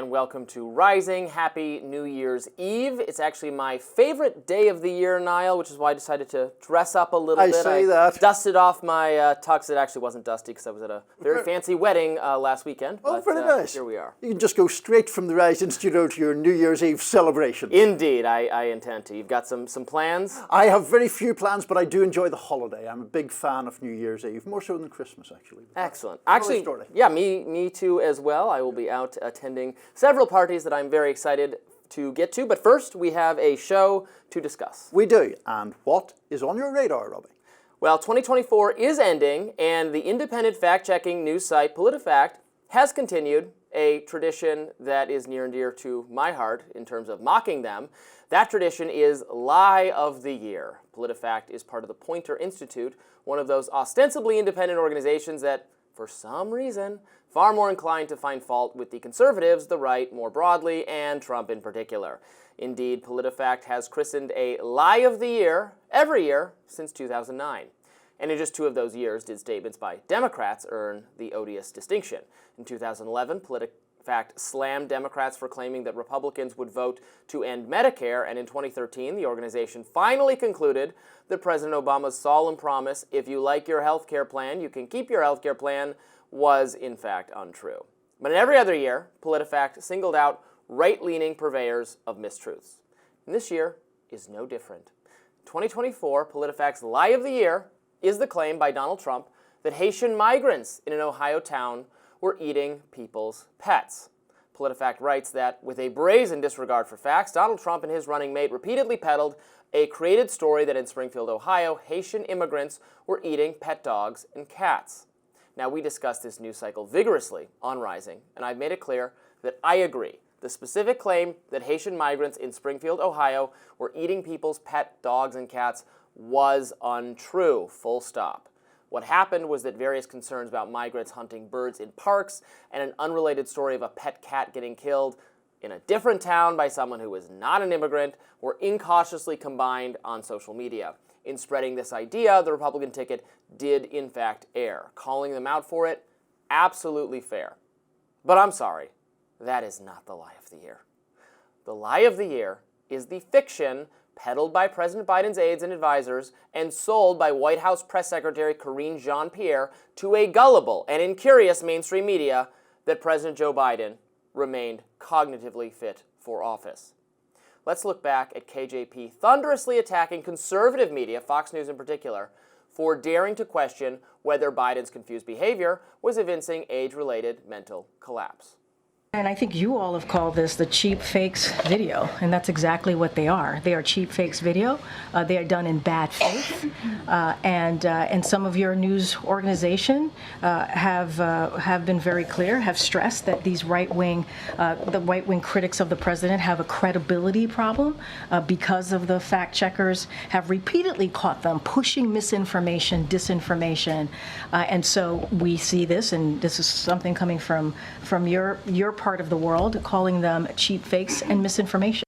and welcome to Rising. Happy New Year's Eve. It's actually my favorite day of the year, Niall, which is why I decided to dress up a little bit. I dusted off my tux. It actually wasn't dusty because I was at a very fancy wedding last weekend. Oh, but, very nice. Here we are. You can just go straight from the Rising Studio to your New Year's Eve celebration. Indeed, I intend to. You've got some plans? I have very few plans, but I do enjoy the holiday. I'm a big fan of New Year's Eve, more so than Christmas, actually. Excellent. Actually, yeah, me too as well. I will be out attending several parties that I'm very excited to get to. But first, we have a show to discuss. We do. And what is on your radar, Robbie? Well, 2024 is ending, and the independent fact-checking news site PolitiFact has continued a tradition that is near and dear to my heart in terms of mocking them. That tradition is Lie of the Year. PolitiFact is part of the Poynter Institute, one of those ostensibly independent organizations that, for some reason, far more inclined to find fault with the conservatives, the right more broadly, and Trump in particular. Indeed, PolitiFact has christened a Lie of the Year every year since 2009. And in just 2 of those years did statements by Democrats earn the odious distinction. In 2011, PolitiFact slammed Democrats for claiming that Republicans would vote to end Medicare, and in 2013, the organization finally concluded that President Obama's solemn promise, if you like your health care plan, you can keep your health care plan, was in fact untrue. But in every other year, PolitiFact singled out right-leaning purveyors of mistruths. And this year is no different. 2024, PolitiFact's Lie of the Year is the claim by Donald Trump that Haitian migrants in an Ohio town were eating people's pets. PolitiFact writes that, with a brazen disregard for facts, Donald Trump and his running mate repeatedly peddled a created story that in Springfield, Ohio, Haitian immigrants were eating pet dogs and cats. Now, we discussed this news cycle vigorously on Rising, and I've made it clear that I agree. The specific claim that Haitian migrants in Springfield, Ohio, were eating people's pet dogs and cats was untrue, full stop. What happened was that various concerns about migrants hunting birds in parks and an unrelated story of a pet cat getting killed in a different town by someone who was not an immigrant were incautiously combined on social media. In spreading this idea, the Republican ticket did in fact err. Calling them out for it, absolutely fair. But I'm sorry, that is not the lie of the year. The lie of the year is the fiction peddled by President Biden's aides and advisors and sold by White House Press Secretary Karine Jean-Pierre to a gullible and incurious mainstream media that President Joe Biden remained cognitively fit for office. Let's look back at KJP thunderously attacking conservative media, Fox News in particular, for daring to question whether Biden's confused behavior was evincing age-related mental collapse. And I think you all have called this the cheap fakes video, and that's exactly what they are. They are cheap fakes video. They are done in bad faith, and some of your news organization have been very clear, have stressed that these the right-wing critics of the president have a credibility problem because of the fact checkers have repeatedly caught them pushing misinformation, disinformation, and so we see this, and this is something coming from your part of the world, calling them cheap fakes and misinformation.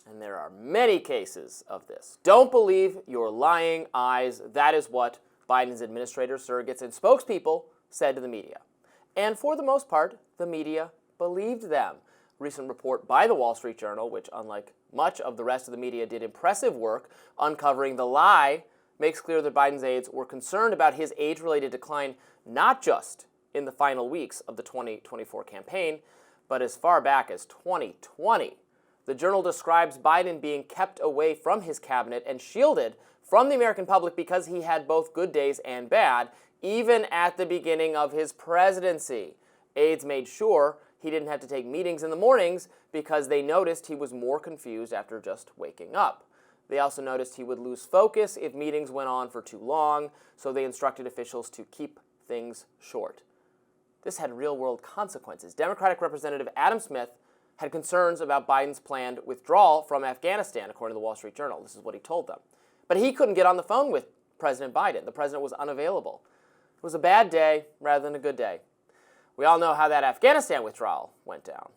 And there are many cases of this. Don't believe your lying eyes. That is what Biden's administrators, surrogates, and spokespeople said to the media. And for the most part, the media believed them. A recent report by the Wall Street Journal, which unlike much of the rest of the media did impressive work uncovering the lie, makes clear that Biden's aides were concerned about his age-related decline, not just in the final weeks of the 2024 campaign, but as far back as 2020. The Journal describes Biden being kept away from his cabinet and shielded from the American public because he had both good days and bad, even at the beginning of his presidency. Aides made sure he didn't have to take meetings in the mornings because they noticed he was more confused after just waking up. They also noticed he would lose focus if meetings went on for too long, so they instructed officials to keep things short. This had real-world consequences. Democratic Representative Adam Smith had concerns about Biden's planned withdrawal from Afghanistan, according to the Wall Street Journal. This is what he told them. But he couldn't get on the phone with President Biden. The president was unavailable. It was a bad day rather than a good day. We all know how that Afghanistan withdrawal went down.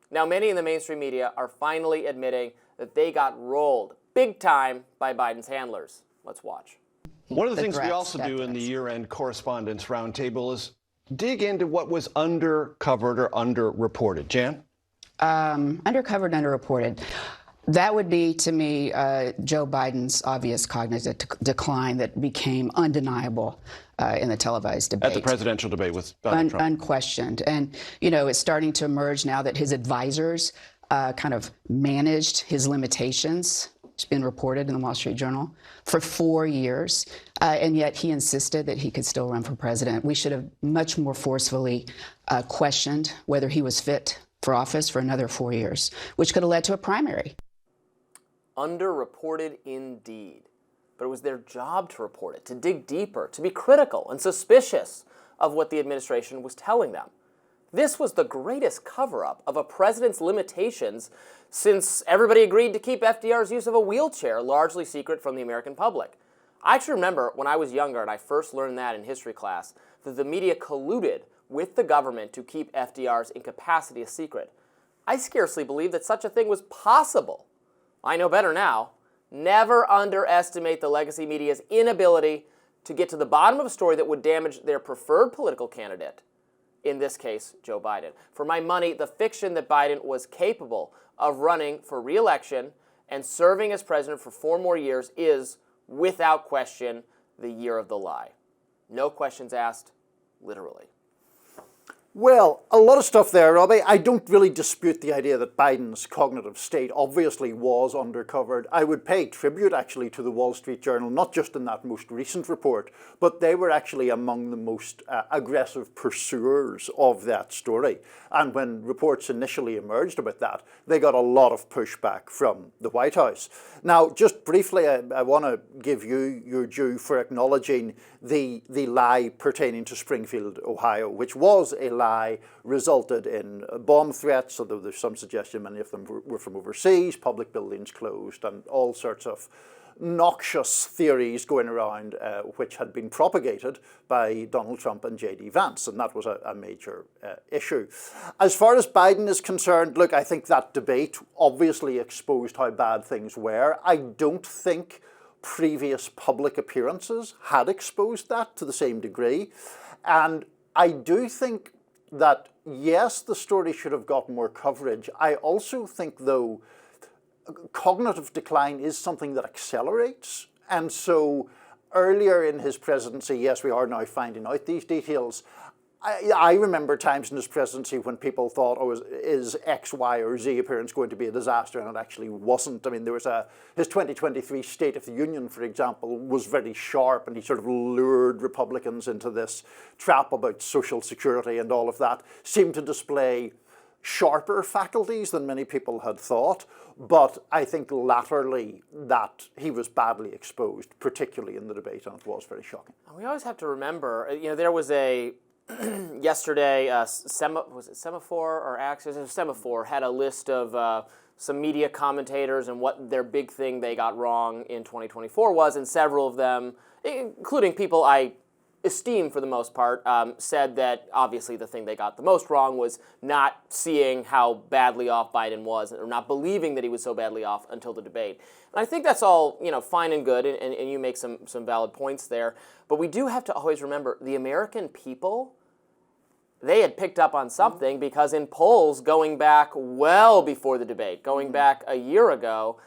Now, many in the mainstream media are finally admitting that they got rolled big time by Biden's handlers. Let's watch. One of the things we also do in the year-end correspondence roundtable is dig into what was undercovered or underreported. Jan? Undercovered, underreported. That would be, to me, Joe Biden's obvious cognitive decline that became undeniable in the televised debate. At the presidential debate with Donald Trump. Unquestioned. And, you know, it's starting to emerge now that his advisors kind of managed his limitations. It's been reported in the Wall Street Journal for 4 years. And yet he insisted that he could still run for president. We should have much more forcefully questioned whether he was fit for office for another 4 years, which could have led to a primary. Underreported indeed. But it was their job to report it, to dig deeper, to be critical and suspicious of what the administration was telling them. This was the greatest cover-up of a president's limitations since everybody agreed to keep FDR's use of a wheelchair largely secret from the American public. I actually remember when I was younger and I first learned that in history class, that the media colluded with the government to keep FDR's incapacity a secret. I scarcely believed that such a thing was possible. I know better now. Never underestimate the legacy media's inability to get to the bottom of a story that would damage their preferred political candidate, in this case, Joe Biden. For my money, the fiction that Biden was capable of running for re-election and serving as president for 4 more years is, without question, the year of the lie. No questions asked, literally. Well, a lot of stuff there, Robbie. I don't really dispute the idea that Biden's cognitive state obviously was undercovered. I would pay tribute, actually, to the Wall Street Journal, not just in that most recent report, but they were actually among the most aggressive pursuers of that story. And when reports initially emerged about that, they got a lot of pushback from the White House. Now, just briefly, I want to give you your due for acknowledging the lie pertaining to Springfield, Ohio, which was a lie, resulted in bomb threats, although there's some suggestion many of them were from overseas, public buildings closed, and all sorts of noxious theories going around which had been propagated by Donald Trump and J.D. Vance, and that was a major issue. As far as Biden is concerned, look, I think that debate obviously exposed how bad things were. I don't think previous public appearances had exposed that to the same degree, and I do think that, yes, the story should have got more coverage. I also think, though, cognitive decline is something that accelerates. And so earlier in his presidency, yes, we are now finding out these details. I remember times in his presidency when people thought, oh, is X, Y, or Z appearance going to be a disaster? And it actually wasn't. I mean, there was his 2023 State of the Union, for example, was very sharp, and he sort of lured Republicans into this trap about Social Security and all of that, seemed to display sharper faculties than many people had thought. But I think latterly that he was badly exposed, particularly in the debate, and it was very shocking. We always have to remember, there was a yesterday, was it Semaphore or Axis? Semaphore had a list of some media commentators and what their big thing they got wrong in 2024 was, and several of them, including people I esteem for the most part, said that obviously the thing they got the most wrong was not seeing how badly off Biden was, or not believing that he was so badly off until the debate. And I think that's all fine and good, and you make some valid points there. But we do have to always remember the American people, they had picked up on something, because in polls going back well before the debate, going back a year ago,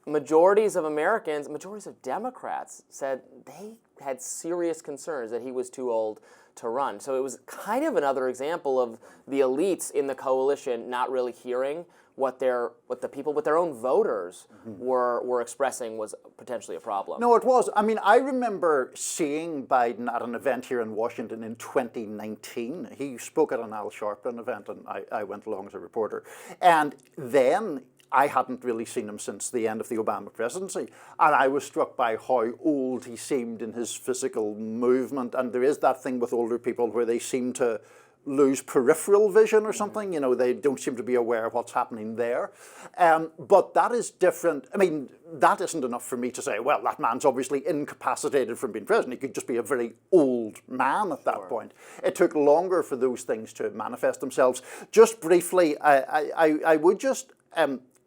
majorities of Americans, majorities of Democrats said they had serious concerns that he was too old to run. So it was kind of another example of the elites in the coalition not really hearing what the people with their own voters were expressing was potentially a problem. No, it was. I mean, I remember seeing Biden at an event here in Washington in 2019. He spoke at an Al Sharpton event, and I went along as a reporter. And then I hadn't really seen him since the end of the Obama presidency, and I was struck by how old he seemed in his physical movement. And there is that thing with older people where they seem to lose peripheral vision or something. They don't seem to be aware of what's happening there. But that is different. I mean, that isn't enough for me to say, well, that man's obviously incapacitated from being president. He could just be a very old man at that point. It took longer for those things to manifest themselves. Just briefly, I would just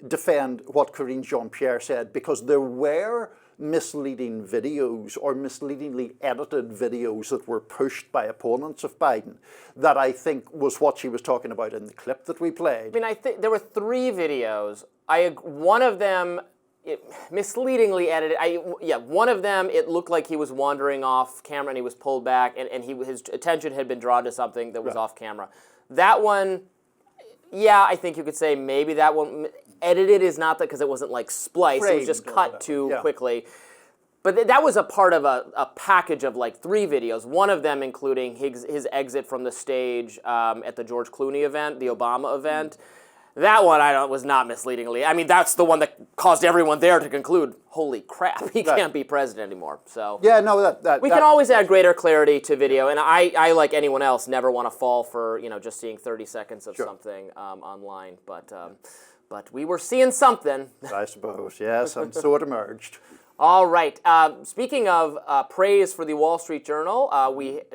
defend what Karine Jean-Pierre said, because there were misleading videos or misleadingly edited videos that were pushed by opponents of Biden that I think was what she was talking about in the clip that we played. I mean, I think there were 3 videos. One of them, misleadingly edited. One of them, it looked like he was wandering off camera and he was pulled back, and his attention had been drawn to something that was off camera. That one, yeah, I think you could say maybe that one edited is not that because it wasn't like spliced. It was just cut too quickly. But that was a part of a package of like 3 videos, one of them including his exit from the stage at the George Clooney event, the Obama event. That one was not misleadingly. I mean, that's the one that caused everyone there to conclude, holy crap, he can't be president anymore. So yeah, no, we can always add greater clarity to video, and I like anyone else, never want to fall for just seeing 30 seconds of something online. But we were seeing something. I suppose, yes, and so it emerged. All right. Speaking of praise for the Wall Street Journal,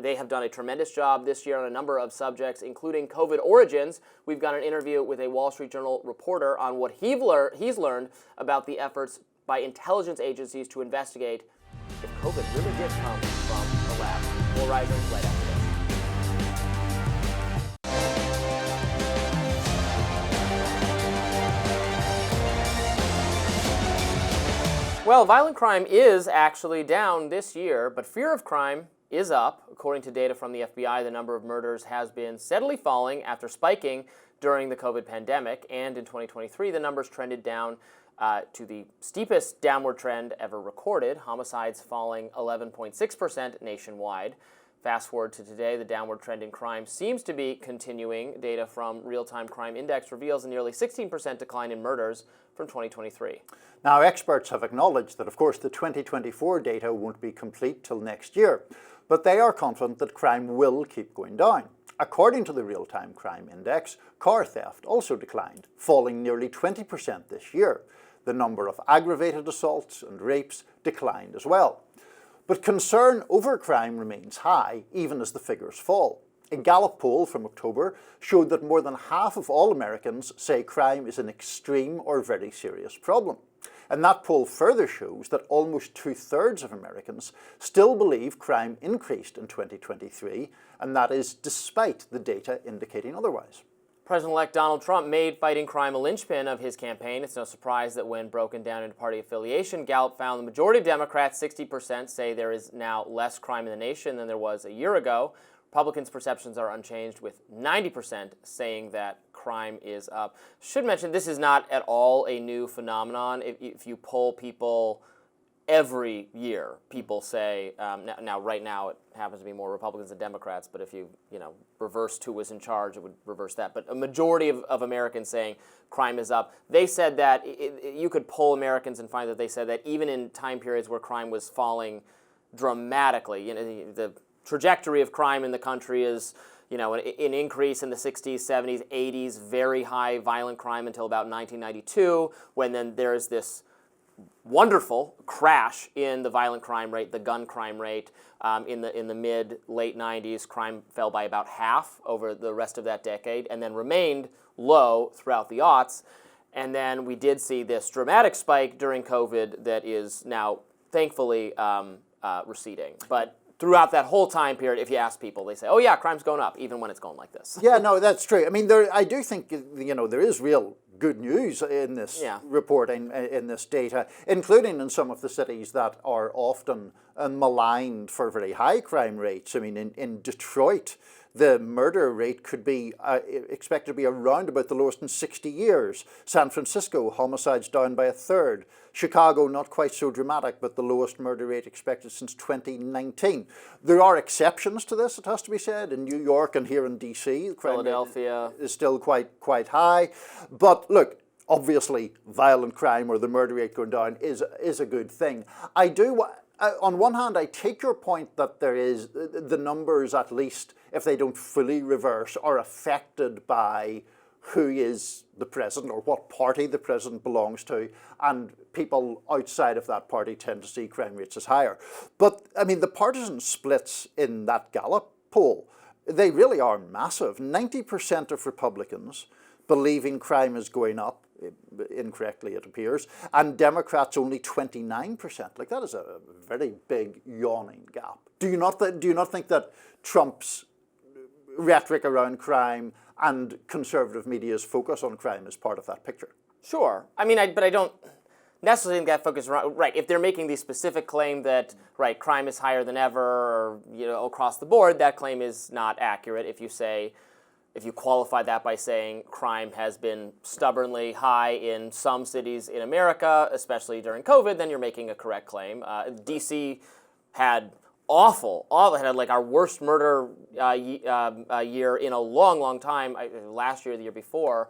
they have done a tremendous job this year on a number of subjects, including COVID origins. We've got an interview with a Wall Street Journal reporter on what he's learned about the efforts by intelligence agencies to investigate if COVID really did come from the lab. More Rising right after this. Well, violent crime is actually down this year, but fear of crime is up. According to data from the FBI, the number of murders has been steadily falling after spiking during the COVID pandemic, and in 2023, the numbers trended down to the steepest downward trend ever recorded, homicides falling 11.6% nationwide. Fast forward to today, the downward trend in crime seems to be continuing. Data from Real-Time Crime Index reveals a nearly 16% decline in murders from 2023. Now, experts have acknowledged that, of course, the 2024 data won't be complete till next year, but they are confident that crime will keep going down. According to the Real-Time Crime Index, car theft also declined, falling nearly 20% this year. The number of aggravated assaults and rapes declined as well. But concern over crime remains high, even as the figures fall. A Gallup poll from October showed that more than half of all Americans say crime is an extreme or very serious problem. And that poll further shows that almost 2/3 of Americans still believe crime increased in 2023, and that is despite the data indicating otherwise. President-elect Donald Trump made fighting crime a linchpin of his campaign. It's no surprise that when broken down into party affiliation, Gallup found the majority of Democrats, 60%, say there is now less crime in the nation than there was a year ago. Republicans' perceptions are unchanged, with 90% saying that crime is up. Should mention, this is not at all a new phenomenon. If you poll people every year, people say, now right now it happens to be more Republicans than Democrats, but if you reversed who was in charge, it would reverse that. But a majority of Americans saying crime is up. They said that you could poll Americans and find that they said that even in time periods where crime was falling dramatically, the trajectory of crime in the country is, an increase in the 60s, 70s, 80s, very high violent crime until about 1992, when then there's this wonderful crash in the violent crime rate, the gun crime rate. In the mid-late 90s, crime fell by about half over the rest of that decade and then remained low throughout the aughts. And then we did see this dramatic spike during COVID that is now thankfully receding. But throughout that whole time period, if you ask people, they say, oh yeah, crime's going up, even when it's going like this. Yeah, no, that's true. I mean, I do think, there is real good news in this reporting, in this data, including in some of the cities that are often maligned for very high crime rates. I mean, in Detroit, the murder rate could be expected to be around about the lowest in 60 years. San Francisco, homicides down by 1/3. Chicago, not quite so dramatic, but the lowest murder rate expected since 2019. There are exceptions to this, it has to be said. In New York and here in DC, the crime Philadelphia is still quite high. But look, obviously, violent crime or the murder rate going down is a good thing. On one hand, I take your point that there is the numbers, at least if they don't fully reverse, are affected by who is the president or what party the president belongs to, and people outside of that party tend to see crime rates as higher. But I mean, the partisan splits in that Gallup poll, they really are massive. 90% of Republicans believing crime is going up, incorrectly it appears, and Democrats only 29%. Like, that is a very big yawning gap. Do you not think that Trump's rhetoric around crime and conservative media's focus on crime is part of that picture? Sure. I mean, but I don't necessarily think that focus around, right, if they're making the specific claim that, right, crime is higher than ever, or, you know, across the board, that claim is not accurate. If you qualify that by saying crime has been stubbornly high in some cities in America, especially during COVID, then you're making a correct claim. DC had had like our worst murder year in a long, long time, last year, the year before.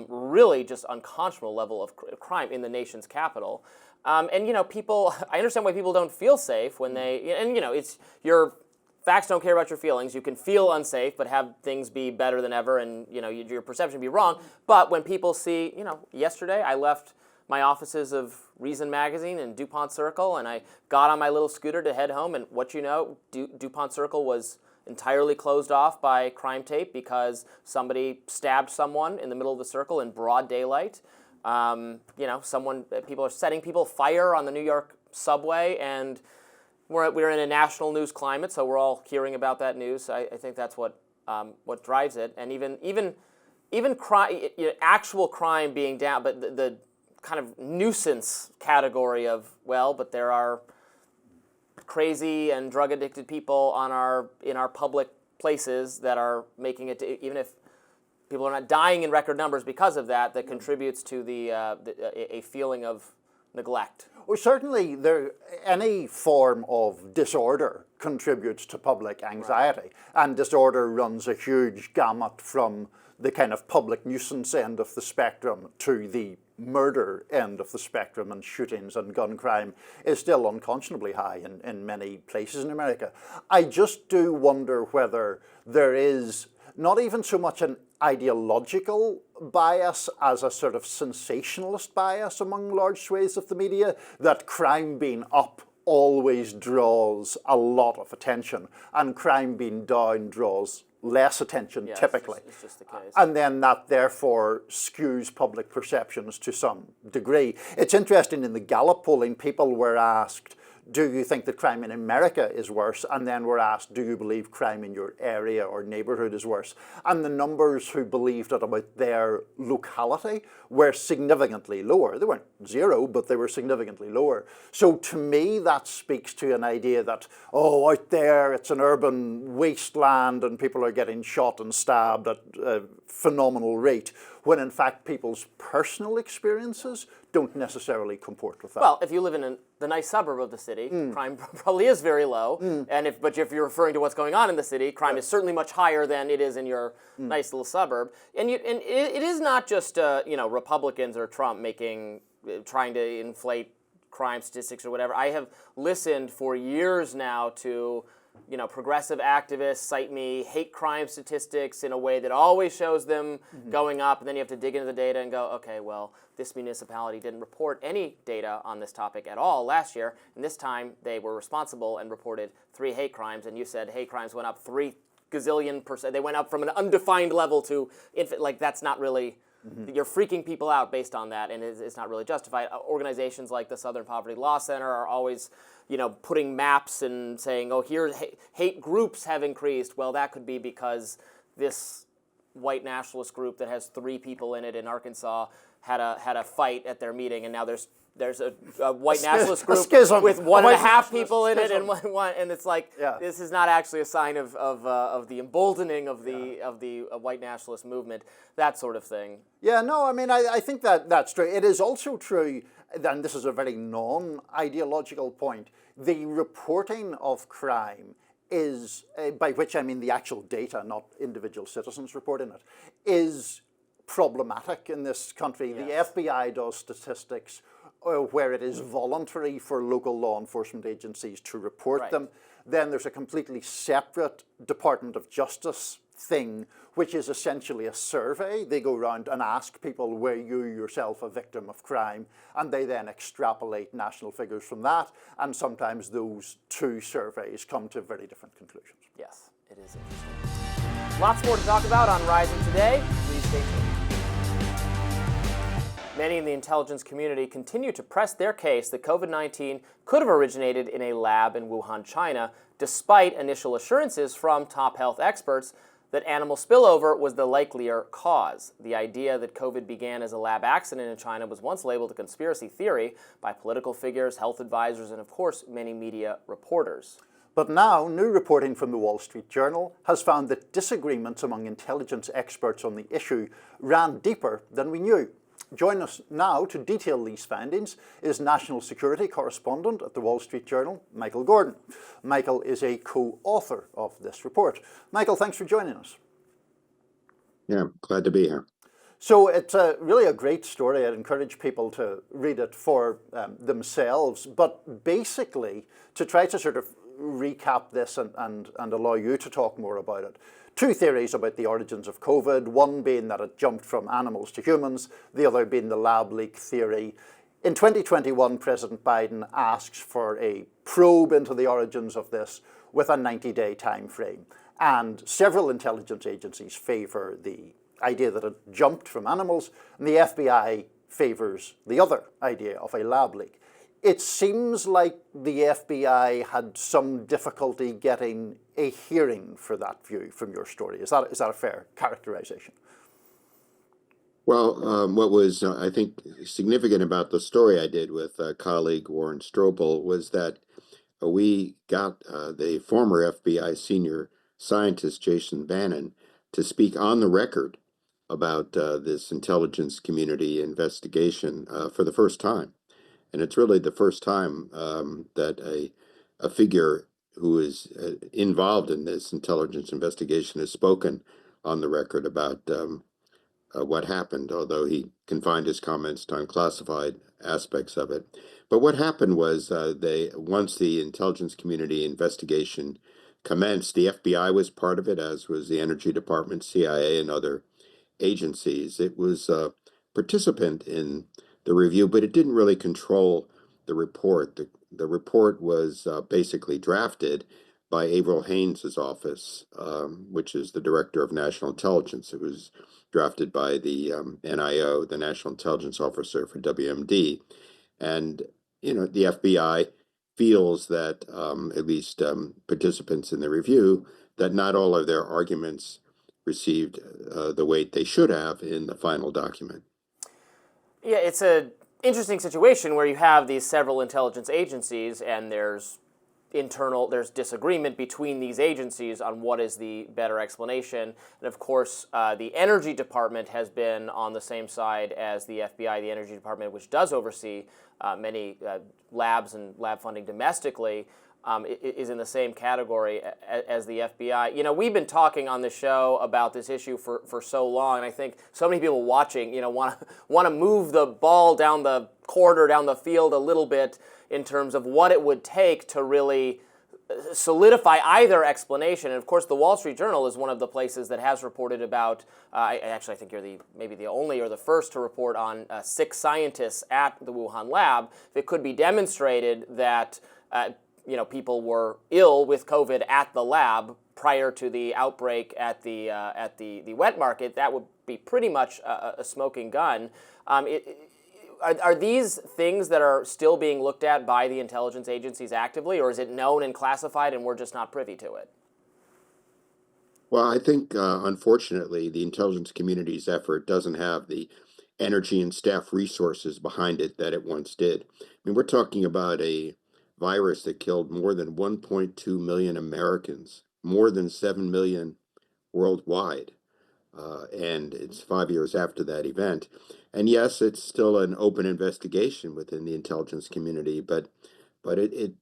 Really just unconscionable level of crime in the nation's capital. And, you know, I understand why people don't feel safe when and, you know, it's your facts don't care about your feelings. You can feel unsafe, but have things be better than ever, and, you know, your perception be wrong. But when people see, you know, yesterday I left my offices of Reason Magazine in DuPont Circle, and I got on my little scooter to head home, and what you know, DuPont Circle was entirely closed off by crime tape because somebody stabbed someone in the middle of the circle in broad daylight. You know, people are setting people fire on the New York subway, and we're in a national news climate, so we're all hearing about that news. I think that's what drives it, and even crime, you know, actual crime being down, but the kind of nuisance category of, well, but there are crazy and drug-addicted people in our public places that are making it to, even if people are not dying in record numbers because of that, that contributes to a feeling of neglect. Well, certainly any form of disorder contributes to public anxiety, right. And disorder runs a huge gamut from the kind of public nuisance end of the spectrum to the murder end of the spectrum, and shootings and gun crime is still unconscionably high in many places in America. I just do wonder whether there is not even so much an ideological bias as a sort of sensationalist bias among large swathes of the media, that crime being up always draws a lot of attention, and crime being down draws less attention, typically. It's just the case. And then that therefore skews public perceptions to some degree. It's interesting, in the Gallup polling, people were asked, do you think that crime in America is worse? And then were asked, do you believe crime in your area or neighborhood is worse? And the numbers who believed it about their locality were significantly lower. They weren't zero, but they were significantly lower. So to me, that speaks to an idea that, oh, out there it's an urban wasteland and people are getting shot and stabbed at a phenomenal rate, when in fact people's personal experiences don't necessarily comport with that. Well, if you live in the nice suburb of the city, crime probably is very low. But if you're referring to what's going on in the city, crime is certainly much higher than it is in your nice little suburb. And it is not just you know, Republicans or Trump trying to inflate crime statistics or whatever. I have listened for years now to, you know, progressive activists cite me hate crime statistics in a way that always shows them going up, and then you have to dig into the data and go, okay, well, this municipality didn't report any data on this topic at all last year, and this time they were responsible and reported 3 hate crimes, and you said hate crimes went up 3 gazillion%. They went up from an undefined level to like, that's not really. You're freaking people out based on that, and it's not really justified. Organizations like the Southern Poverty Law Center are always, you know, putting maps and saying, oh, here hate groups have increased. Well, that could be because this white nationalist group that has 3 people in it in Arkansas had a fight at their meeting, and now there's a white nationalist group with 1.5 people in it, and it's like, this is not actually a sign of the emboldening of the white nationalist movement, that sort of thing. Yeah, no, I mean, I think that's true. It is also true, and this is a very non-ideological point, the reporting of crime is, by which I mean the actual data, not individual citizens reporting it, is problematic in this country. Yes. The FBI does statistics where it is voluntary for local law enforcement agencies to report them. Then there's a completely separate Department of Justice thing, which is essentially a survey. They go around and ask people, were you yourself a victim of crime? And they then extrapolate national figures from that. And sometimes those 2 surveys come to very different conclusions. Yes, it is interesting. Lots more to talk about on Rising today. Please stay tuned. Many in the intelligence community continue to press their case that COVID-19 could have originated in a lab in Wuhan, China, despite initial assurances from top health experts that animal spillover was the likelier cause. The idea that COVID began as a lab accident in China was once labeled a conspiracy theory by political figures, health advisors, and of course, many media reporters. But now, new reporting from the Wall Street Journal has found that disagreements among intelligence experts on the issue ran deeper than we knew. Join us now to detail these findings is national security correspondent at the Wall Street Journal, Michael Gordon. Michael is a co-author of this report. Michael, thanks for joining us. Yeah, glad to be here. So it's really a great story. I'd encourage people to read it for themselves. But basically, to try to sort of recap this and allow you to talk more about it, two theories about the origins of COVID, one being that it jumped from animals to humans, the other being the lab leak theory. In 2021, President Biden asks for a probe into the origins of this with a 90-day time frame. And several intelligence agencies favor the idea that it jumped from animals, and the FBI favors the other idea of a lab leak. It seems like the FBI had some difficulty getting a hearing for that view from your story. Is that a fair characterization? Well, what was, I think, significant about the story I did with colleague Warren Strobel was that we got the former FBI senior scientist, Jason Bannon, to speak on the record about this intelligence community investigation for the first time. And it's really the first time that a figure who is involved in this intelligence investigation has spoken on the record about what happened, although he confined his comments to unclassified aspects of it. But what happened was once the intelligence community investigation commenced, the FBI was part of it, as was the Energy Department, CIA, and other agencies. It was a participant in the review, but it didn't really control the report. The report was basically drafted by Avril Haines' office, which is the Director of National Intelligence. It was drafted by the NIO, the National Intelligence Officer for WMD. And, the FBI feels that, at least participants in the review, that not all of their arguments received the weight they should have in the final document. Yeah, it's an interesting situation where you have these several intelligence agencies and there's disagreement between these agencies on what is the better explanation. And of course, the Energy Department has been on the same side as the FBI. The Energy Department, which does oversee many labs and lab funding domestically, is in the same category as the FBI. We've been talking on the show about this issue for so long, and I think so many people watching, want to move the ball down the court or down the field a little bit in terms of what it would take to really solidify either explanation. And of course, the Wall Street Journal is one of the places that has reported about, I think you're maybe the only or the first to report on 6 scientists at the Wuhan lab that could be demonstrated that people were ill with COVID at the lab prior to the outbreak at the wet market. That would be pretty much a smoking gun. Are these things that are still being looked at by the intelligence agencies actively, or is it known and classified and we're just not privy to it? Well, I think, unfortunately, the intelligence community's effort doesn't have the energy and staff resources behind it that it once did. I mean, we're talking about a virus that killed more than 1.2 million Americans, more than 7 million worldwide. And it's 5 years after that event. And yes, it's still an open investigation within the intelligence community, but it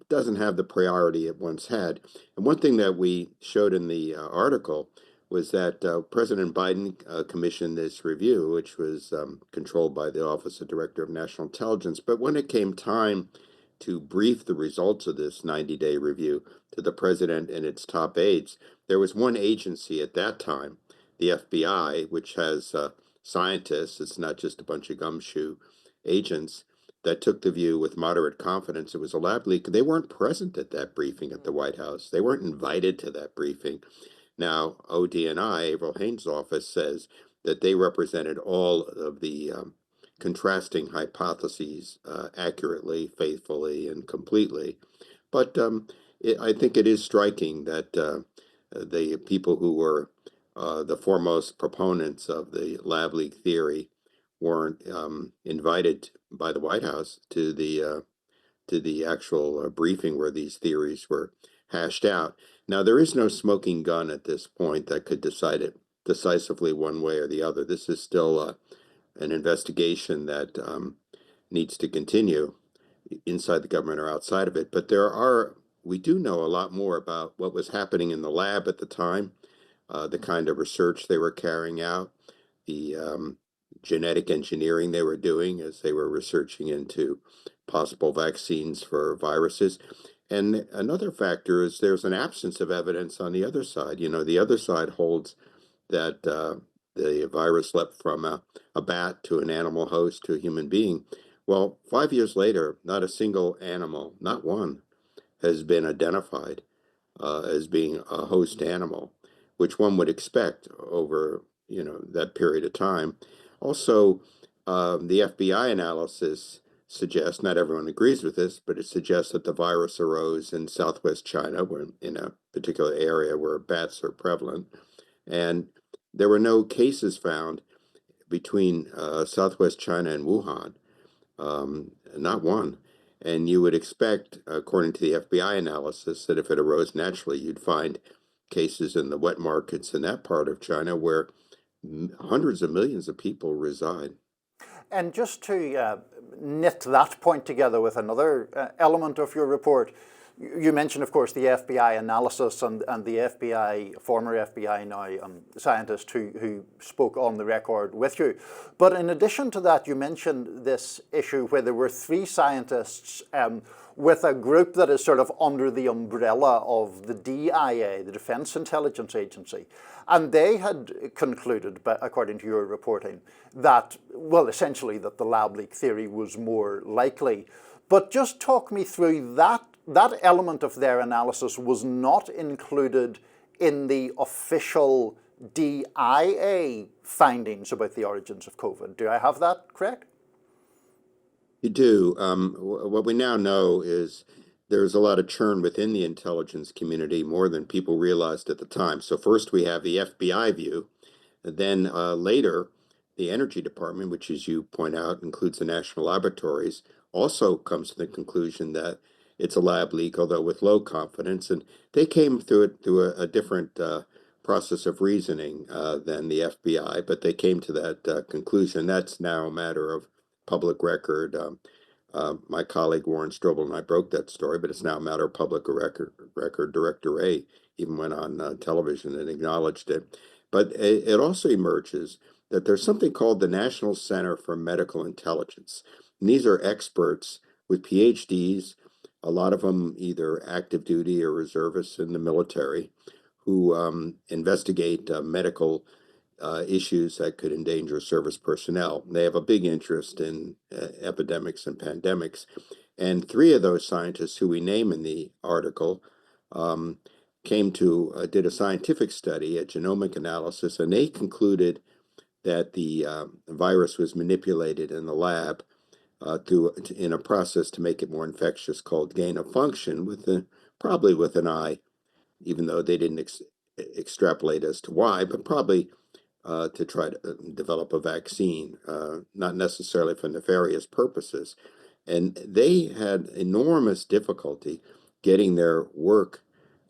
doesn't have the priority it once had. And one thing that we showed in the article was that President Biden commissioned this review, which was controlled by the Office of Director of National Intelligence. But when it came time to brief the results of this 90-day review to the president and its top aides, there was one agency at that time, the FBI, which has scientists, it's not just a bunch of gumshoe agents, that took the view with moderate confidence it was a lab leak. They weren't present at that briefing at the White House. They weren't invited to that briefing. Now, ODNI, Avril Haines' office, says that they represented all of the contrasting hypotheses accurately, faithfully, and completely. But I think it is striking that the people who were the foremost proponents of the lab leak theory weren't invited by the White House to the actual briefing where these theories were hashed out. Now, there is no smoking gun at this point that could decide it decisively one way or the other. This is still an investigation that needs to continue inside the government or outside of it. But we do know a lot more about what was happening in the lab at the time, the kind of research they were carrying out, the genetic engineering they were doing as they were researching into possible vaccines for viruses. And another factor is there's an absence of evidence on the other side. You know, the other side holds that the virus leapt from a bat to an animal host to a human being. Well, 5 years later, not a single animal, not one, has been identified as being a host animal, which one would expect over that period of time. Also, the FBI analysis suggests, not everyone agrees with this, but it suggests that the virus arose in southwest China, where in a particular area where bats are prevalent, and there were no cases found between southwest China and Wuhan, not one. And you would expect, according to the FBI analysis, that if it arose naturally, you'd find cases in the wet markets in that part of China where hundreds of millions of people reside. And just to knit that point together with another element of your report, you mentioned, of course, the FBI analysis and the FBI, former FBI now scientist who spoke on the record with you. But in addition to that, you mentioned this issue where there were 3 scientists with a group that is sort of under the umbrella of the DIA, the Defense Intelligence Agency. And they had concluded, according to your reporting, that, well, essentially that the lab leak theory was more likely. But just talk me through that element of their analysis was not included in the official DIA findings about the origins of COVID. Do I have that correct? You do. What we now know is there's a lot of churn within the intelligence community, more than people realized at the time. So first we have the FBI view, then later the Energy Department, which as you point out includes the national laboratories, also comes to the conclusion that it's a lab leak, although with low confidence. And they came through it through a different process of reasoning than the FBI, but they came to that conclusion. That's now a matter of public record. My colleague Warren Strobel and I broke that story, but it's now a matter of public record. Director Ray even went on television and acknowledged it. But it also emerges that there's something called the National Center for Medical Intelligence. And these are experts with PhDs, a lot of them either active duty or reservists in the military, who investigate medical issues that could endanger service personnel. They have a big interest in epidemics and pandemics. And 3 of those scientists who we name in the article did a scientific study, a genomic analysis, and they concluded that the virus was manipulated in the lab in a process to make it more infectious called gain of function, probably with an eye, even though they didn't extrapolate as to why, but probably to try to develop a vaccine, not necessarily for nefarious purposes. And they had enormous difficulty getting their work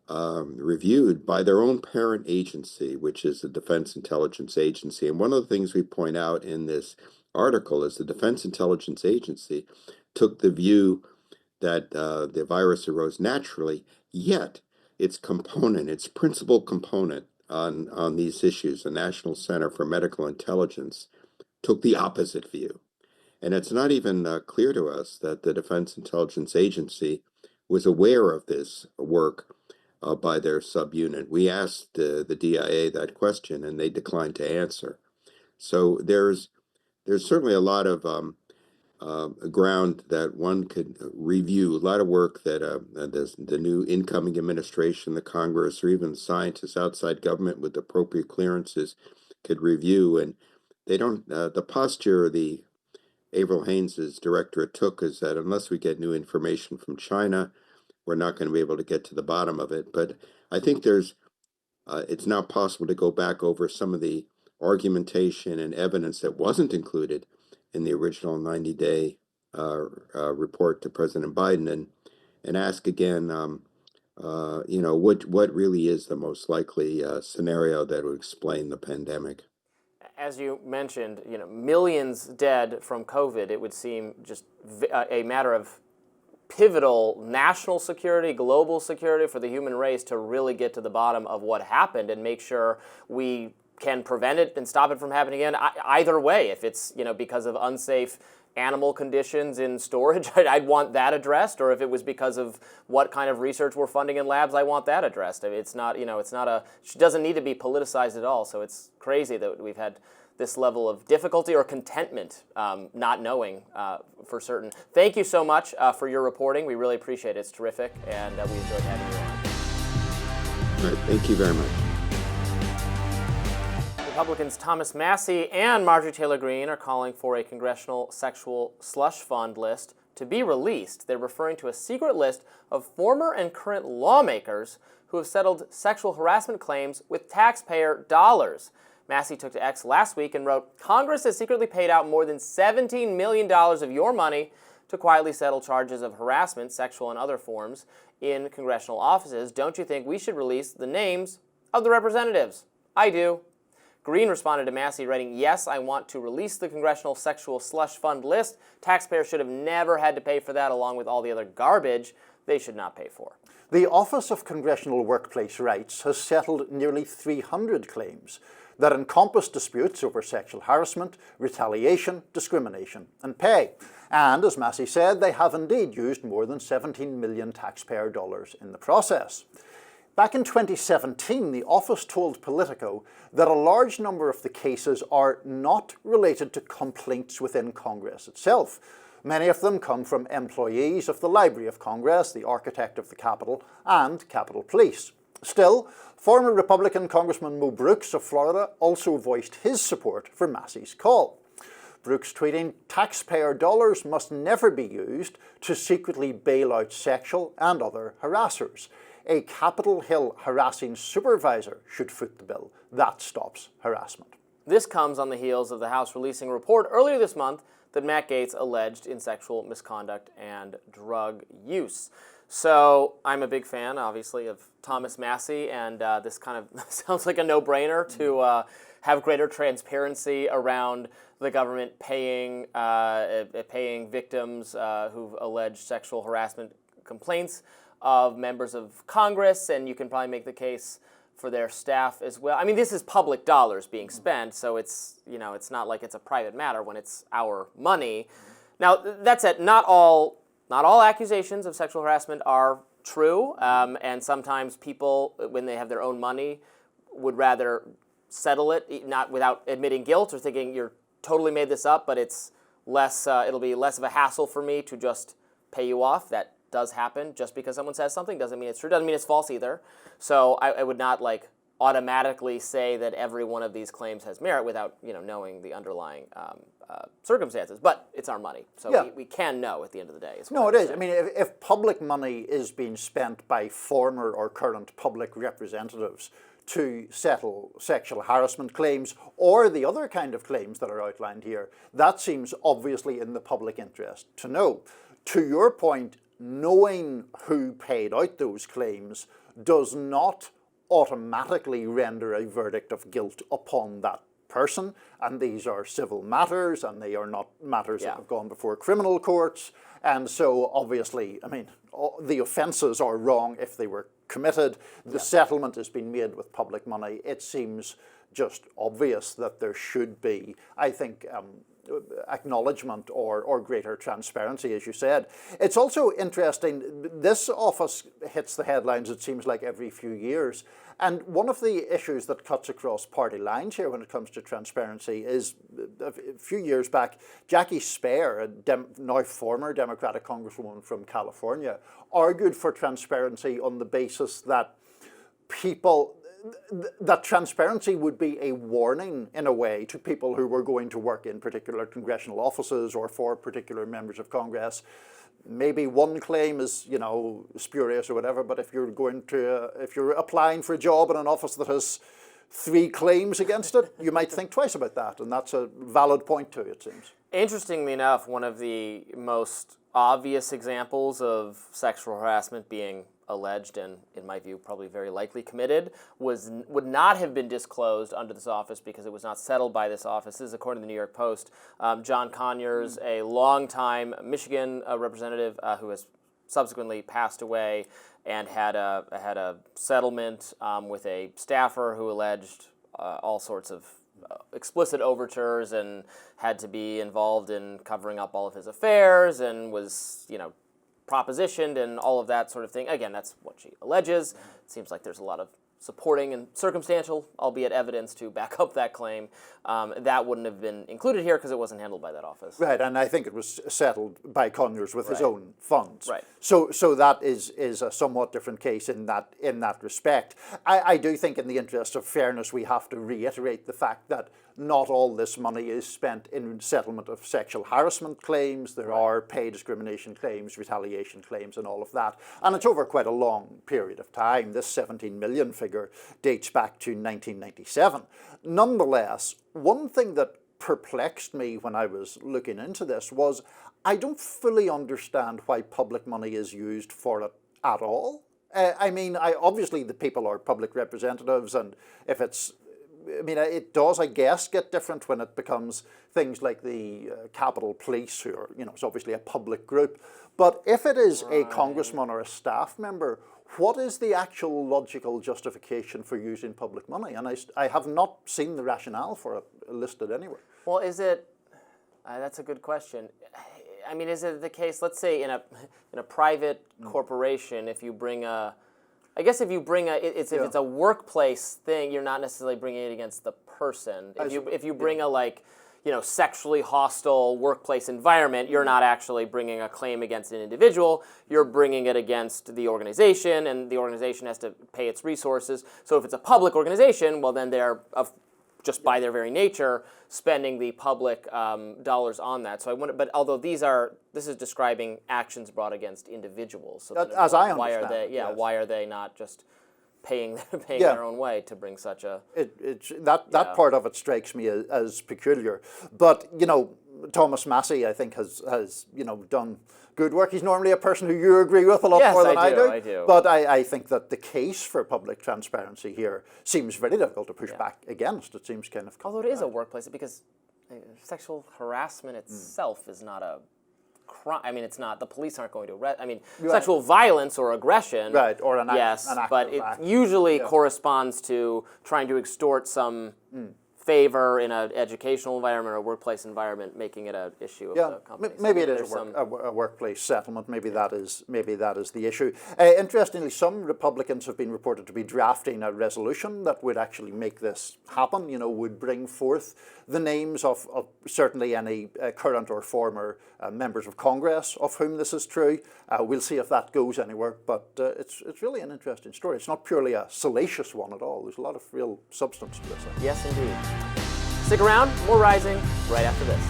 reviewed by their own parent agency, which is the Defense Intelligence Agency. And one of the things we point out in this article is the Defense Intelligence Agency took the view that the virus arose naturally, yet its principal component on these issues, the National Center for Medical Intelligence, took the opposite view. And it's not even clear to us that the Defense Intelligence Agency was aware of this work by their subunit. We asked the DIA that question, and they declined to answer. So there's certainly a lot of ground that one could review, a lot of work that the new incoming administration, the Congress, or even scientists outside government with appropriate clearances could review. And they don't, the posture the Avril Haines' directorate took, is that unless we get new information from China, we're not going to be able to get to the bottom of it. But I think it's now possible to go back over some of the argumentation and evidence that wasn't included in the original 90-day report to President Biden and ask again, what really is the most likely scenario that would explain the pandemic? As you mentioned, millions dead from COVID. It would seem just a matter of pivotal national security, global security for the human race to really get to the bottom of what happened and make sure we can prevent it and stop it from happening again. Either way, if it's because of unsafe animal conditions in storage, I'd want that addressed, or if it was because of what kind of research we're funding in labs, I want that addressed. I mean, it doesn't need to be politicized at all. So it's crazy that we've had this level of difficulty or contentment, not knowing for certain. Thank you so much for your reporting. We really appreciate it. It's terrific, and we enjoyed having you on. All right, thank you very much. Republicans Thomas Massie and Marjorie Taylor Greene are calling for a congressional sexual slush fund list to be released. They're referring to a secret list of former and current lawmakers who have settled sexual harassment claims with taxpayer dollars. Massie took to X last week and wrote, "Congress has secretly paid out more than $17 million of your money to quietly settle charges of harassment, sexual and other forms, in congressional offices. Don't you think we should release the names of the representatives?" "I do." Greene responded to Massie, writing, "Yes, I want to release the Congressional Sexual Slush Fund list. Taxpayers should have never had to pay for that, along with all the other garbage they should not pay for." The Office of Congressional Workplace Rights has settled nearly 300 claims that encompass disputes over sexual harassment, retaliation, discrimination, and pay. And as Massie said, they have indeed used more than 17 million taxpayer dollars in the process. Back in 2017, the office told Politico that a large number of the cases are not related to complaints within Congress itself. Many of them come from employees of the Library of Congress, the architect of the Capitol, and Capitol Police. Still, former Republican Congressman Mo Brooks of Florida also voiced his support for Massie's call. Brooks tweeting, "Taxpayer dollars must never be used to secretly bail out sexual and other harassers. A Capitol Hill harassing supervisor should foot the bill. That stops harassment." This comes on the heels of the House releasing a report earlier this month that Matt Gaetz alleged in sexual misconduct and drug use. So I'm a big fan, obviously, of Thomas Massie, and this kind of sounds like a no-brainer to have greater transparency around the government paying victims who've alleged sexual harassment complaints of members of Congress, and you can probably make the case for their staff as well. I mean, this is public dollars being spent, so it's not like it's a private matter when it's our money. Now, that said, not all accusations of sexual harassment are true, and sometimes people, when they have their own money, would rather settle it, not without admitting guilt or thinking you're totally made this up, but it's less. It'll be less of a hassle for me to just pay you off. That does happen. Just because someone says something doesn't mean it's true. Doesn't mean it's false either. So I would not automatically say that every one of these claims has merit without knowing the underlying circumstances. But it's our money, so yeah. we can know at the end of the day. No, it is. I mean, if public money is being spent by former or current public representatives to settle sexual harassment claims or the other kind of claims that are outlined here, that seems obviously in the public interest to know. To your point, knowing who paid out those claims does not automatically render a verdict of guilt upon that person, and these are civil matters, and they are not matters that have gone before criminal courts, and so obviously, I mean, the offences are wrong if they were committed. The settlement has been made with public money. It seems just obvious that there should be, I think, acknowledgement or greater transparency, as you said. It's also interesting, this office hits the headlines, it seems like, every few years. And one of the issues that cuts across party lines here when it comes to transparency is, a few years back, Jackie Speier, a now former Democratic Congresswoman from California, argued for transparency on the basis that people, that transparency would be a warning, in a way, to people who were going to work in particular congressional offices or for particular members of Congress. Maybe one claim is, you know, spurious or whatever, but if you're applying for a job in an office that has 3 claims against it, you might think twice about that, and that's a valid point too, it seems. Interestingly enough, one of the most obvious examples of sexual harassment being alleged and, in my view, probably very likely committed would not have been disclosed under this office because it was not settled by this office. This is according to the New York Post. John Conyers, a longtime Michigan representative who has subsequently passed away and had a settlement with a staffer who alleged all sorts of explicit overtures and had to be involved in covering up all of his affairs and was, you know, propositioned and all of that sort of thing. Again, that's what she alleges. It seems like there's a lot of supporting and circumstantial, albeit evidence, to back up that claim. That wouldn't have been included here because it wasn't handled by that office. Right, and I think it was settled by Conyers with his own funds. Right. So that is a somewhat different case in that respect. I do think, in the interest of fairness, we have to reiterate the fact that not all this money is spent in settlement of sexual harassment claims. There are pay discrimination claims, retaliation claims, and all of that. And it's over quite a long period of time. This 17 million figure dates back to 1997. Nonetheless, one thing that perplexed me when I was looking into this was I don't fully understand why public money is used for it at all. I mean, obviously the people are public representatives, and if it's, I mean, it does, I guess, get different when it becomes things like the Capitol Police, who are, you know, it's obviously a public group. But if it is a congressman or a staff member, what is the actual logical justification for using public money? And I have not seen the rationale for it listed anywhere. Well, is it? That's a good question. I mean, is it the case? Let's say in a private corporation, if you bring a, I guess if you bring if it's a workplace thing, you're not necessarily bringing it against the person. If you bring a, like, you know, sexually hostile workplace environment, you're not actually bringing a claim against an individual. You're bringing it against the organization, and the organization has to pay its resources. So if it's a public organization, well, then they're just by their very nature spending the public dollars on that. So I wonder, but although this is describing actions brought against individuals. So as I understand, why are they not just paying their own way to bring such a... That part of it strikes me as peculiar. But, you know, Thomas Massie, I think, has you know, done good work. He's normally a person who you agree with a lot more than I do. I do. But I think that the case for public transparency here seems very difficult to push back against. It seems kind of... Although it is a workplace, because sexual harassment itself is not a crime. I mean, it's not, the police aren't going to arrest. I mean, sexual violence or aggression. Right, or an act. Yes, an but it usually corresponds to trying to extort some favor in an educational environment or a workplace environment, making it an issue of the company. Maybe it is a workplace settlement. Maybe that is the issue. Interestingly, some Republicans have been reported to be drafting a resolution that would actually make this happen. You know, would bring forth the names of certainly any current or former members of Congress of whom this is true. We'll see if that goes anywhere. But it's really an interesting story. It's not purely a salacious one at all. There's a lot of real substance to this. Yes, indeed. Stick around, more Rising right after this.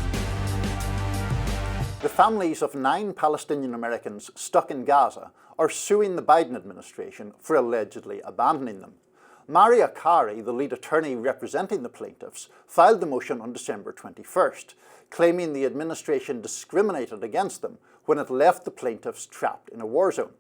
The families of 9 Palestinian Americans stuck in Gaza are suing the Biden administration for allegedly abandoning them. Kari, the lead attorney representing the plaintiffs, filed the motion on December 21st, claiming the administration discriminated against them when it left the plaintiffs trapped in a war zone.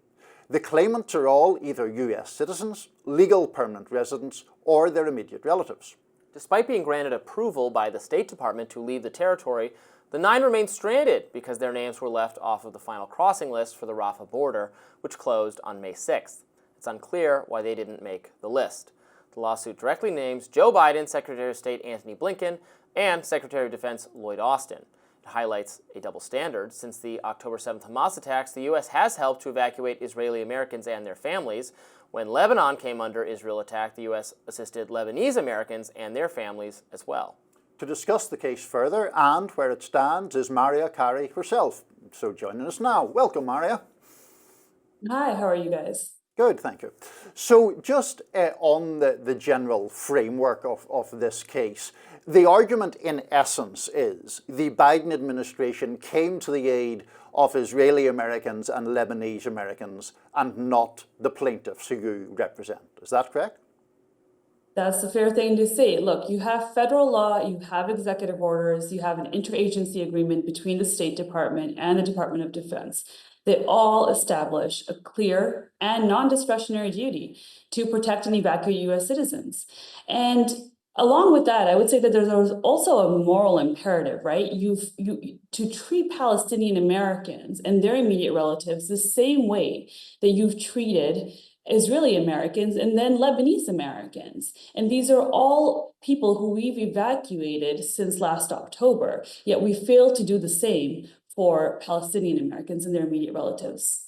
The claimants are all either US citizens, legal permanent residents, or their immediate relatives. Despite being granted approval by the State Department to leave the territory, the 9 remain stranded because their names were left off of the final crossing list for the Rafah border, which closed on May 6th. It's unclear why they didn't make the list. The lawsuit directly names Joe Biden, Secretary of State Antony Blinken, and Secretary of Defense Lloyd Austin. It highlights a double standard. Since the October 7th Hamas attacks, the U.S. has helped to evacuate Israeli Americans and their families. When Lebanon came under Israel attack, the U.S. assisted Lebanese Americans and their families as well. To discuss the case further and where it stands is Kari herself. So joining us now. Welcome, Maria. Hi, how are you guys? Good, thank you. So just on the general framework of this case, the argument in essence is the Biden administration came to the aid of Israeli Americans and Lebanese Americans and not the plaintiffs who you represent. Is that correct? That's a fair thing to say. Look, you have federal law, you have executive orders, you have an interagency agreement between the State Department and the Department of Defense. They all establish a clear and non-discretionary duty to protect and evacuate U.S. citizens. And along with that, I would say that there's also a moral imperative, right? To treat Palestinian Americans and their immediate relatives the same way that you've treated Israeli Americans and then Lebanese Americans. And these are all people who we've evacuated since last October, yet we fail to do the same for Palestinian Americans and their immediate relatives.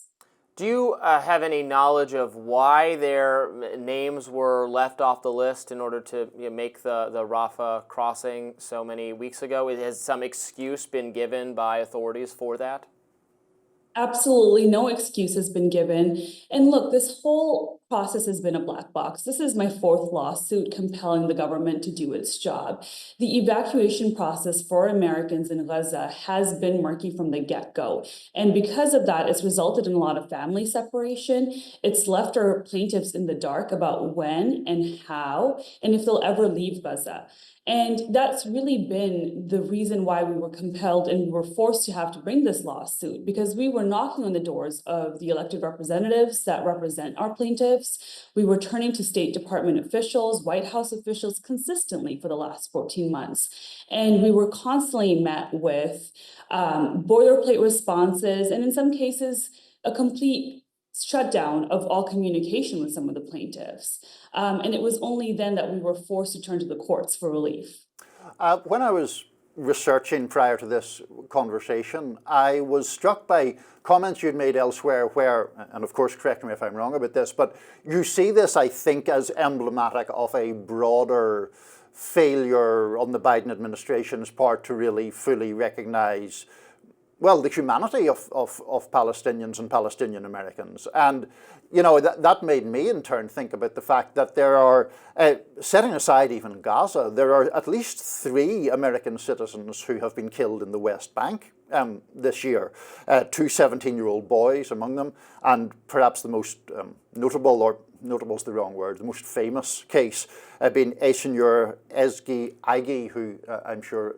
Do you have any knowledge of why their names were left off the list in order to make the Rafah crossing so many weeks ago? Has some excuse been given by authorities for that? Absolutely no excuse has been given. And look, this whole process has been a black box. This is my fourth lawsuit compelling the government to do its job. The evacuation process for Americans in Gaza has been murky from the get-go. And because of that, it's resulted in a lot of family separation. It's left our plaintiffs in the dark about when and how, and if they'll ever leave Gaza. And that's really been the reason why we were compelled and we were forced to have to bring this lawsuit, because we were knocking on the doors of the elected representatives that represent our plaintiffs. We were turning to State Department officials, White House officials consistently for the last 14 months. And we were constantly met with boilerplate responses, and in some cases, a complete shutdown of all communication with some of the plaintiffs. And it was only then that we were forced to turn to the courts for relief. When I was researching prior to this conversation, I was struck by comments you'd made elsewhere where, and of course correct me if I'm wrong about this, but you see this, I think, as emblematic of a broader failure on the Biden administration's part to really fully recognize, well, the humanity of Palestinians and Palestinian Americans. And, you know, that made me in turn think about the fact that there are, setting aside even Gaza, there are at least 3 American citizens who have been killed in the West Bank this year. 2 17-year-old boys among them, and perhaps the most notable, or notable is the wrong word, the most famous case being Aysenur Ezgi Agi, who I'm sure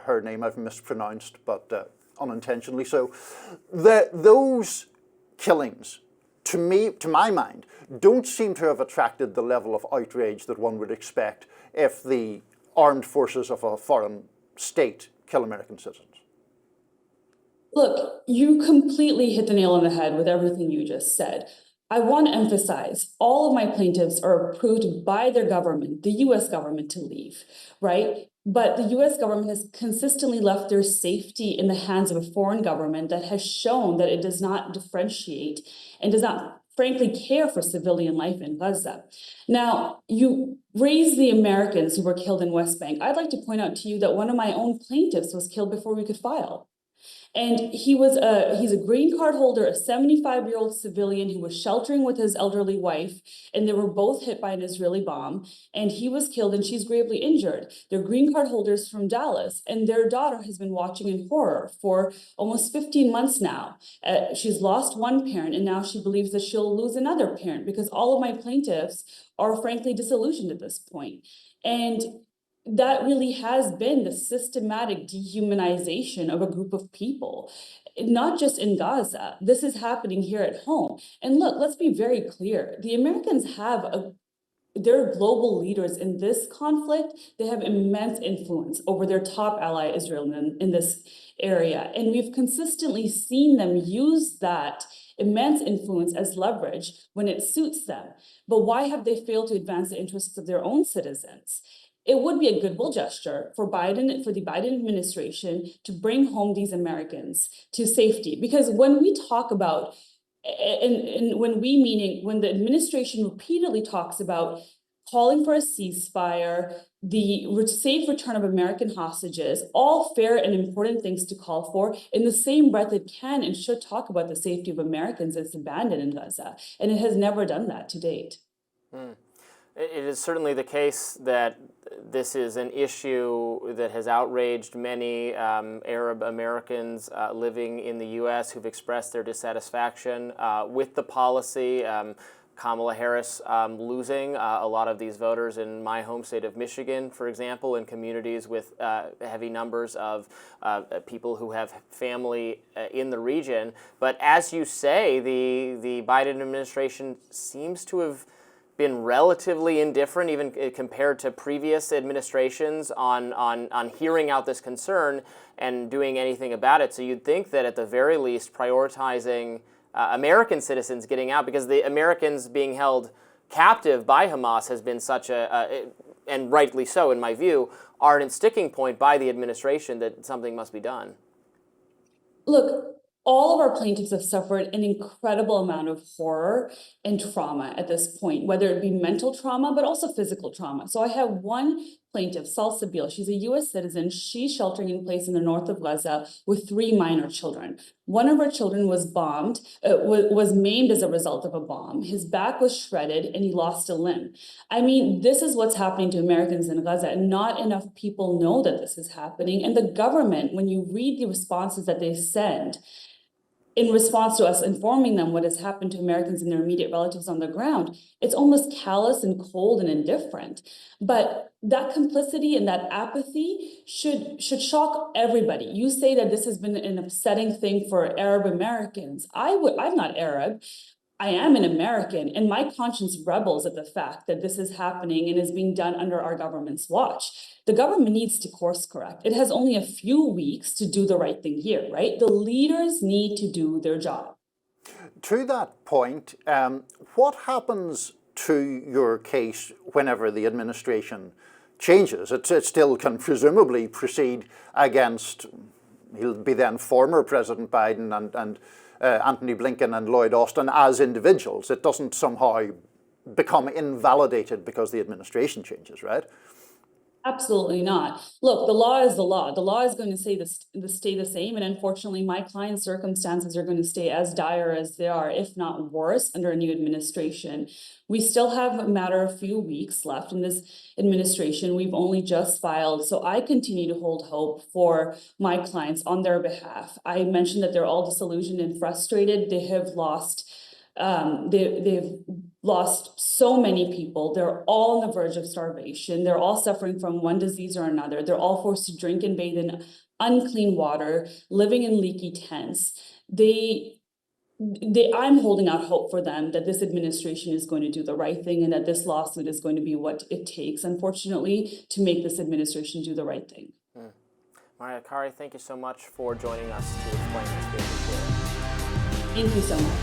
her name I've mispronounced, but unintentionally so. Those killings, to my mind, don't seem to have attracted the level of outrage that one would expect if the armed forces of a foreign state kill American citizens. Look, you completely hit the nail on the head with everything you just said. I want to emphasize all of my plaintiffs are approved by their government, the US government, to leave, right? But the US government has consistently left their safety in the hands of a foreign government that has shown that it does not differentiate and does not, frankly, care for civilian life in Gaza. Now, you raise the Americans who were killed in West Bank. I'd like to point out to you that one of my own plaintiffs was killed before we could file. And he's a green card holder, a 75-year-old civilian who was sheltering with his elderly wife, and they were both hit by an Israeli bomb, and he was killed and she's gravely injured. They're green card holders from Dallas, and their daughter has been watching in horror for almost 15 months now. She's lost one parent, and now she believes that she'll lose another parent because all of my plaintiffs are frankly disillusioned at this point. And that really has been the systematic dehumanization of a group of people, not just in Gaza. This is happening here at home. And look, let's be very clear. The Americans they're global leaders in this conflict. They have immense influence over their top ally, Israel, in this area. And we've consistently seen them use that immense influence as leverage when it suits them. But why have they failed to advance the interests of their own citizens? It would be a goodwill gesture for the Biden administration to bring home these Americans to safety. Because when we talk about, when the administration repeatedly talks about calling for a ceasefire, safe return of American hostages, all fair and important things to call for. In the same breath, it can and should talk about the safety of Americans that's abandoned in Gaza. And it has never done that to date. It is certainly the case that this is an issue that has outraged many Arab Americans living in the U.S. who've expressed their dissatisfaction with the policy. Kamala Harris losing a lot of these voters in my home state of Michigan, for example, in communities with heavy numbers of people who have family in the region. But as you say, the Biden administration seems to have been relatively indifferent, even compared to previous administrations, on hearing out this concern and doing anything about it. So you'd think that at the very least prioritizing American citizens getting out, because the Americans being held captive by Hamas has been such and rightly so in my view, ardent sticking point by the administration that something must be done. Look, all of our plaintiffs have suffered an incredible amount of horror and trauma at this point, whether it be mental trauma, but also physical trauma. So I have one plaintiff, Salsabil. She's a U.S. citizen. She's sheltering in place in the north of Gaza with 3 minor children. One of her children was bombed, was maimed as a result of a bomb. His back was shredded and he lost a limb. I mean, this is what's happening to Americans in Gaza, and not enough people know that this is happening. And the government, when you read the responses that they send, in response to us informing them what has happened to Americans and their immediate relatives on the ground, it's almost callous and cold and indifferent. But that complicity and that apathy should shock everybody. You say that this has been an upsetting thing for Arab Americans. I'm not Arab. I am an American, and my conscience rebels at the fact that this is happening and is being done under our government's watch. The government needs to course correct. It has only a few weeks to do the right thing here, right? The leaders need to do their job. To that point, what happens to your case whenever the administration changes? It still can presumably proceed against, he'll be then former President Biden and Antony Blinken and Lloyd Austin as individuals. It doesn't somehow become invalidated because the administration changes, right? Absolutely not. Look, the law is the law. The law is going to stay the same. And unfortunately, my client's circumstances are going to stay as dire as they are, if not worse, under a new administration. We still have a matter of few weeks left in this administration. We've only just filed. So I continue to hold hope for my clients on their behalf. I mentioned that they're all disillusioned and frustrated. They have lost they've lost so many people. They're all on the verge of starvation. They're all suffering from one disease or another. They're all forced to drink and bathe in unclean water, living in leaky tents. I'm holding out hope for them that this administration is going to do the right thing and that this lawsuit is going to be what it takes, unfortunately, to make this administration do the right thing. Kari, thank you so much for joining us to explain this. Thank you so much.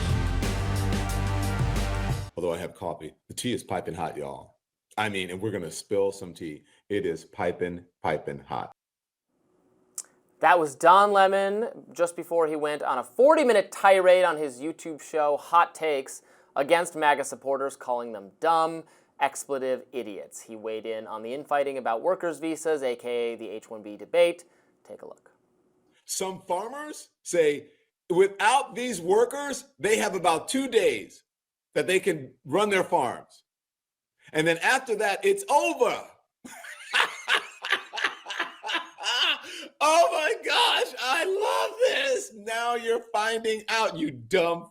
Although I have coffee, the tea is piping hot, y'all. I mean, and we're going to spill some tea. It is piping hot. That was Don Lemon just before he went on a 40-minute tirade on his YouTube show, Hot Takes, against MAGA supporters, calling them dumb, expletive idiots. He weighed in on the infighting about workers' visas, aka the H-1B debate. Take a look. Some farmers say without these workers, they have about 2 days that they can run their farms. And then after that, it's over. Oh my gosh, I love this. Now you're finding out, you dumb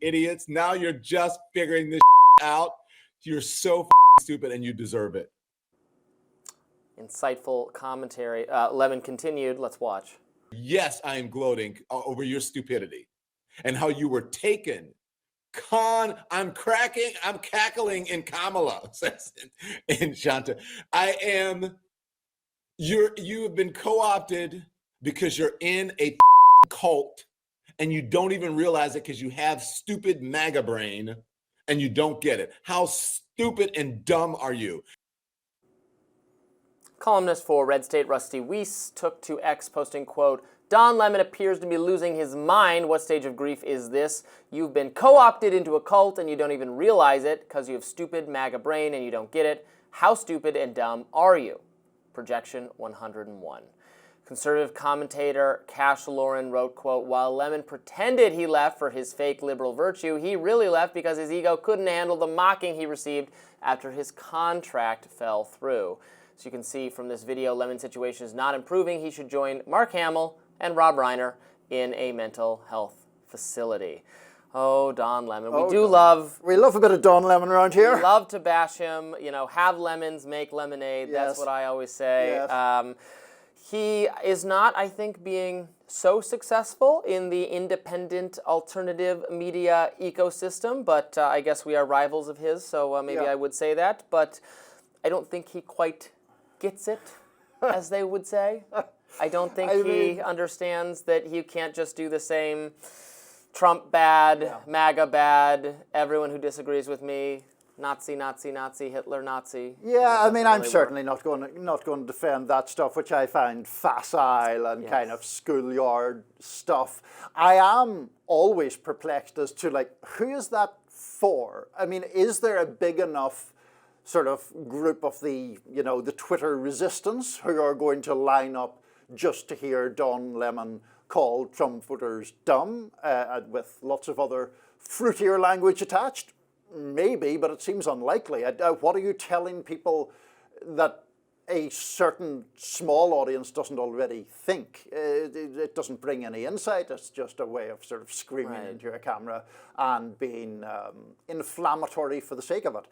idiots. Now you're just figuring this out. You're so stupid and you deserve it. Insightful commentary. Lemon continued. Let's watch. Yes, I am gloating over your stupidity and how you were taken. I'm cackling in Kamala, says in Shanta. You have been co-opted because you're in a cult and you don't even realize it because you have stupid MAGA brain and you don't get it. How stupid and dumb are you? Columnist for Red State Rusty Weiss took to X posting, quote, Don Lemon appears to be losing his mind. What stage of grief is this? You've been co-opted into a cult and you don't even realize it because you have stupid MAGA brain and you don't get it. How stupid and dumb are you? projection 101. Conservative commentator Cash Lauren wrote, quote, while Lemon pretended he left for his fake liberal virtue, he really left because his ego couldn't handle the mocking he received after his contract fell through. So you can see from this video, Lemon's situation is not improving. He should join Mark Hamill and Rob Reiner in a mental health facility. Oh, Don Lemon. We love a bit of Don Lemon around here. We love to bash him. You know, have lemons, make lemonade. Yes. That's what I always say. Yes. He is not, I think, being so successful in the independent alternative media ecosystem, but I guess we are rivals of his, so maybe I would say that. But I don't think he quite gets it, as they would say. I don't think he understands that you can't just do the same Trump bad, MAGA bad, everyone who disagrees with me, Nazi, Nazi, Nazi, Hitler, Nazi. Yeah, I mean, I'm certainly not going to defend that stuff, which I find facile and kind of schoolyard stuff. I am always perplexed as to, like, who is that for? I mean, is there a big enough sort of group of the Twitter resistance who are going to line up just to hear Don Lemon call Trump voters dumb, with lots of other fruitier language attached? Maybe, but it seems unlikely. What are you telling people that a certain small audience doesn't already think? It doesn't bring any insight. It's just a way of sort of screaming into a camera and being inflammatory for the sake of it.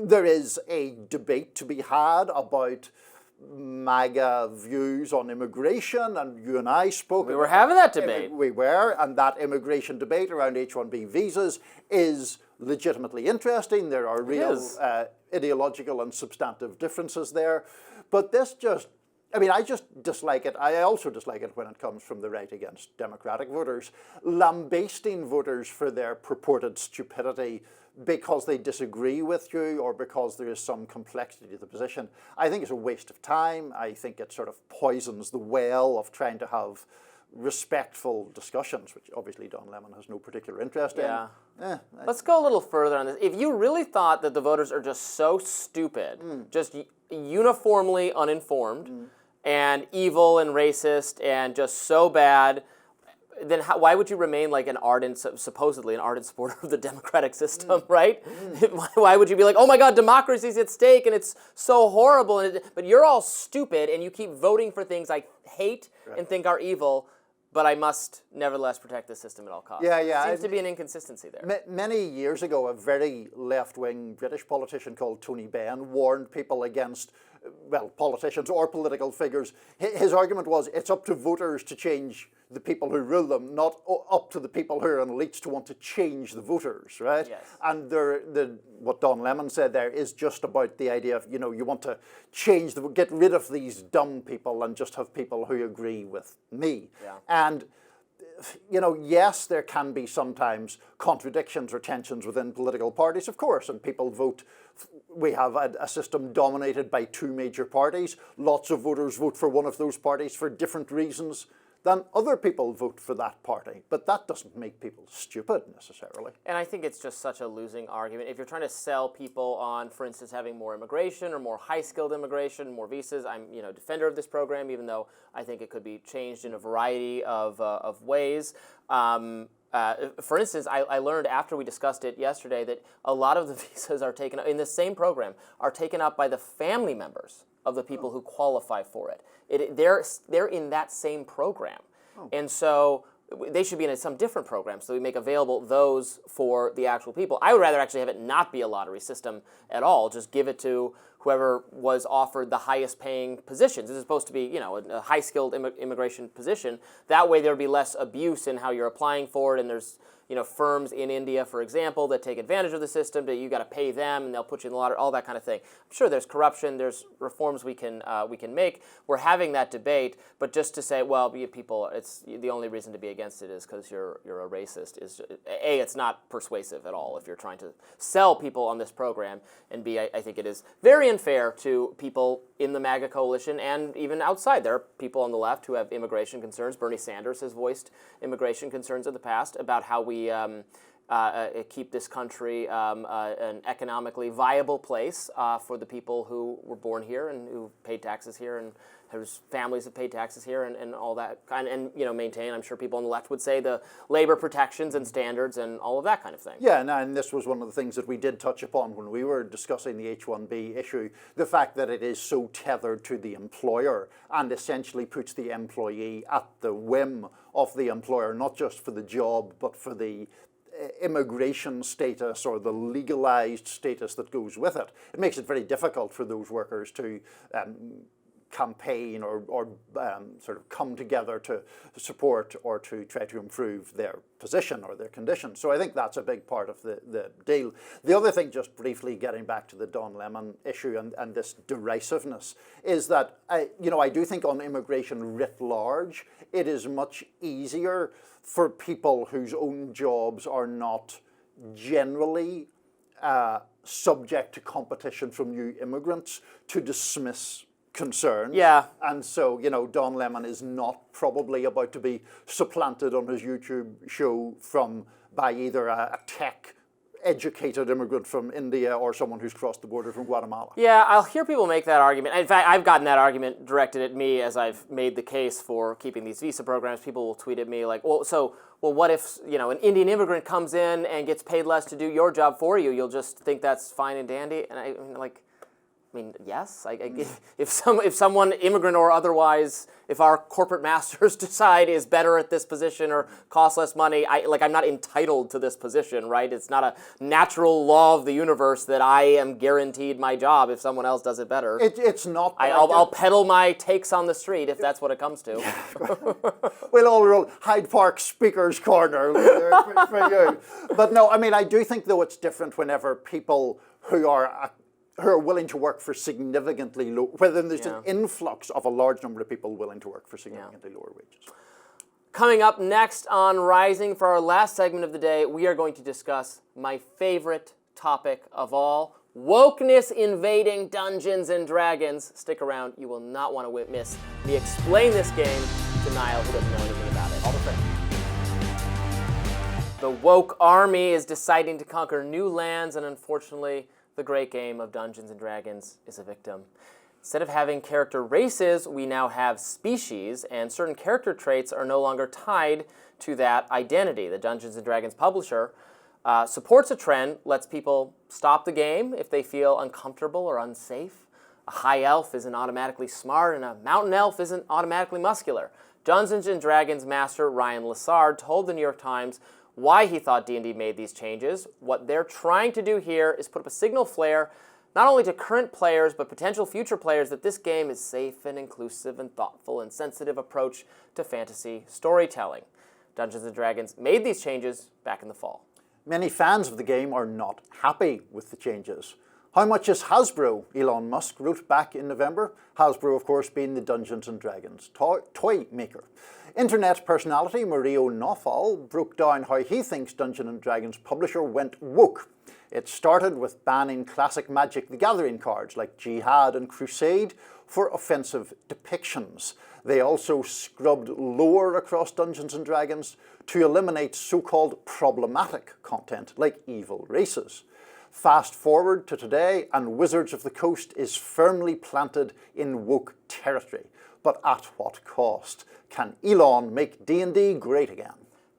There is a debate to be had about MAGA views on immigration, and you and I spoke. We were having that debate. We were, and that immigration debate around H-1B visas is legitimately interesting. There are real ideological and substantive differences there. But this just, I mean, I just dislike it. I also dislike it when it comes from the right against Democratic voters, lambasting voters for their purported stupidity because they disagree with you or because there is some complexity to the position. I think it's a waste of time. I think it sort of poisons the well of trying to have respectful discussions, which obviously Don Lemon has no particular interest in. Let's go a little further on this. If you really thought that the voters are just so stupid, just uniformly uninformed, and evil and racist and just so bad, then why would you remain like supposedly an ardent supporter of the democratic system, right? Why would you be like, oh my God, democracy's at stake and it's so horrible, but you're all stupid and you keep voting for things I hate and think are evil, but I must nevertheless protect the system at all costs. Seems to be an inconsistency there. Many years ago, a very left-wing British politician called Tony Benn warned people against, well, politicians or political figures. His argument was it's up to voters to change the people who rule them, not up to the people who are in elites to want to change the voters, right? Yes. And what Don Lemon said there is just about the idea of, you want to change, get rid of these dumb people and just have people who agree with me. Yeah. And yes, there can be sometimes contradictions or tensions within political parties, of course, and people vote. We have a system dominated by two major parties. Lots of voters vote for one of those parties for different reasons than other people vote for that party. But that doesn't make people stupid necessarily. And I think it's just such a losing argument. If you're trying to sell people on, for instance, having more immigration or more high-skilled immigration, more visas, I'm a defender of this program, even though I think it could be changed in a variety of ways. For instance, I learned after we discussed it yesterday that a lot of the visas are taken in the same program are taken up by the family members of the people who qualify for it. They're in that same program. And so they should be in some different program, so we make available those for the actual people. I would rather actually have it not be a lottery system at all, just give it to whoever was offered the highest paying positions. This is supposed to be, a high-skilled immigration position. That way there would be less abuse in how you're applying for it, and there's firms in India, for example, that take advantage of the system, that you got to pay them and they'll put you in the lottery, all that kind of thing. I'm sure there's corruption, there's reforms we can make. We're having that debate, but just to say, well, people, it's the only reason to be against it is because you're a racist. Is A, it's not persuasive at all if you're trying to sell people on this program, and B, I think it is very unfair to people in the MAGA coalition and even outside. There are people on the left who have immigration concerns. Bernie Sanders has voiced immigration concerns in the past about how we keep this country an economically viable place for the people who were born here and who paid taxes here and whose families have paid taxes here and all that kind, and maintain, I'm sure people on the left would say, the labor protections and standards and all of that kind of thing. Yeah, and this was one of the things that we did touch upon when we were discussing the H-1B issue, the fact that it is so tethered to the employer and essentially puts the employee at the whim of the employer, not just for the job, but for the immigration status or the legalized status that goes with it. It makes it very difficult for those workers to campaign or sort of come together to support or to try to improve their position or their condition. So I think that's a big part of the deal. The other thing, just briefly getting back to the Don Lemon issue and this derisiveness, is that I do think on immigration writ large, it is much easier for people whose own jobs are not generally subject to competition from new immigrants to dismiss concerns. Yeah. And so, Don Lemon is not probably about to be supplanted on his YouTube show by either a tech educated immigrant from India or someone who's crossed the border from Guatemala. Yeah, I'll hear people make that argument. In fact, I've gotten that argument directed at me as I've made the case for keeping these visa programs. People will tweet at me like, well, what if, an Indian immigrant comes in and gets paid less to do your job for you? You'll just think that's fine and dandy? And I mean, yes. If someone, immigrant or otherwise, if our corporate masters decide is better at this position or costs less money, I'm not entitled to this position, right? It's not a natural law of the universe that I am guaranteed my job if someone else does it better. It's not. I'll peddle my takes on the street if that's what it comes to. We'll all roll Hyde Park Speaker's Corner for you. But no, I do think, though, it's different whenever people who are willing to work for significantly low, whether there's an influx of a large number of people willing to work for significantly lower wages. Coming up next on Rising, for our last segment of the day, we are going to discuss my favorite topic of all, wokeness invading Dungeons and Dragons. Stick around, you will not want to miss me explain this game to Niall, who doesn't know anything about it. All the same. The woke army is deciding to conquer new lands, and unfortunately, the great game of Dungeons & Dragons is a victim. Instead of having character races, we now have species, and certain character traits are no longer tied to that identity. The Dungeons & Dragons publisher supports a trend, lets people stop the game if they feel uncomfortable or unsafe. A high elf isn't automatically smart, and a mountain elf isn't automatically muscular. Dungeons & Dragons master Ryan Lessard told the New York Times why he thought D&D made these changes. What they're trying to do here is put up a signal flare, not only to current players, but potential future players, that this game is safe and inclusive and thoughtful and sensitive approach to fantasy storytelling. Dungeons & Dragons made these changes back in the fall. Many fans of the game are not happy with the changes. How much is Hasbro? Elon Musk wrote back in November. Hasbro, of course, being the Dungeons & Dragons toy maker. Internet personality Mario Nawfal broke down how he thinks Dungeons & Dragons publisher went woke. It started with banning classic Magic the Gathering cards like Jihad and Crusade for offensive depictions. They also scrubbed lore across Dungeons & Dragons to eliminate so-called problematic content like evil races. Fast forward to today, and Wizards of the Coast is firmly planted in woke territory. But at what cost? Can Elon make D&D great again?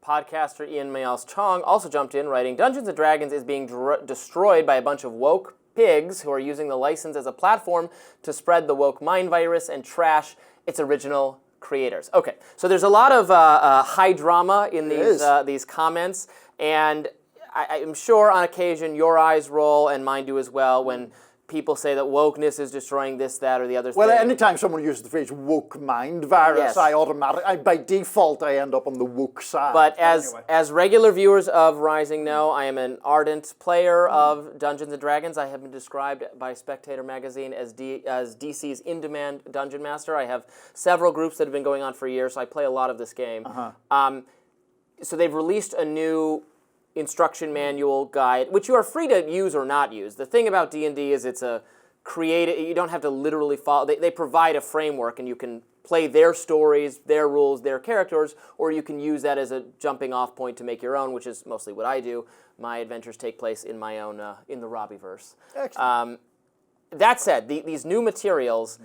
Podcaster Ian Mayals Chong also jumped in, writing, Dungeons & Dragons is being destroyed by a bunch of woke pigs who are using the license as a platform to spread the woke mind virus and trash its original creators. Okay, so there's a lot of high drama in these comments, and I'm sure on occasion your eyes roll and mine do as well when people say that wokeness is destroying this, that, or the other thing. Well, anytime someone uses the phrase woke mind virus, yes. By default, I end up on the woke side. But as regular viewers of Rising know, I am an ardent player of Dungeons & Dragons. I have been described by Spectator magazine as DC's in-demand dungeon master. I have several groups that have been going on for years, so I play a lot of this game. So they've released a new instruction manual guide, which you are free to use or not use. The thing about D&D is it's a creative, you don't have to literally follow. They provide a framework and you can play their stories, their rules, their characters, or you can use that as a jumping off point to make your own, which is mostly what I do. My adventures take place in my own, in the Robbyverse. Excellent. That said, these new materials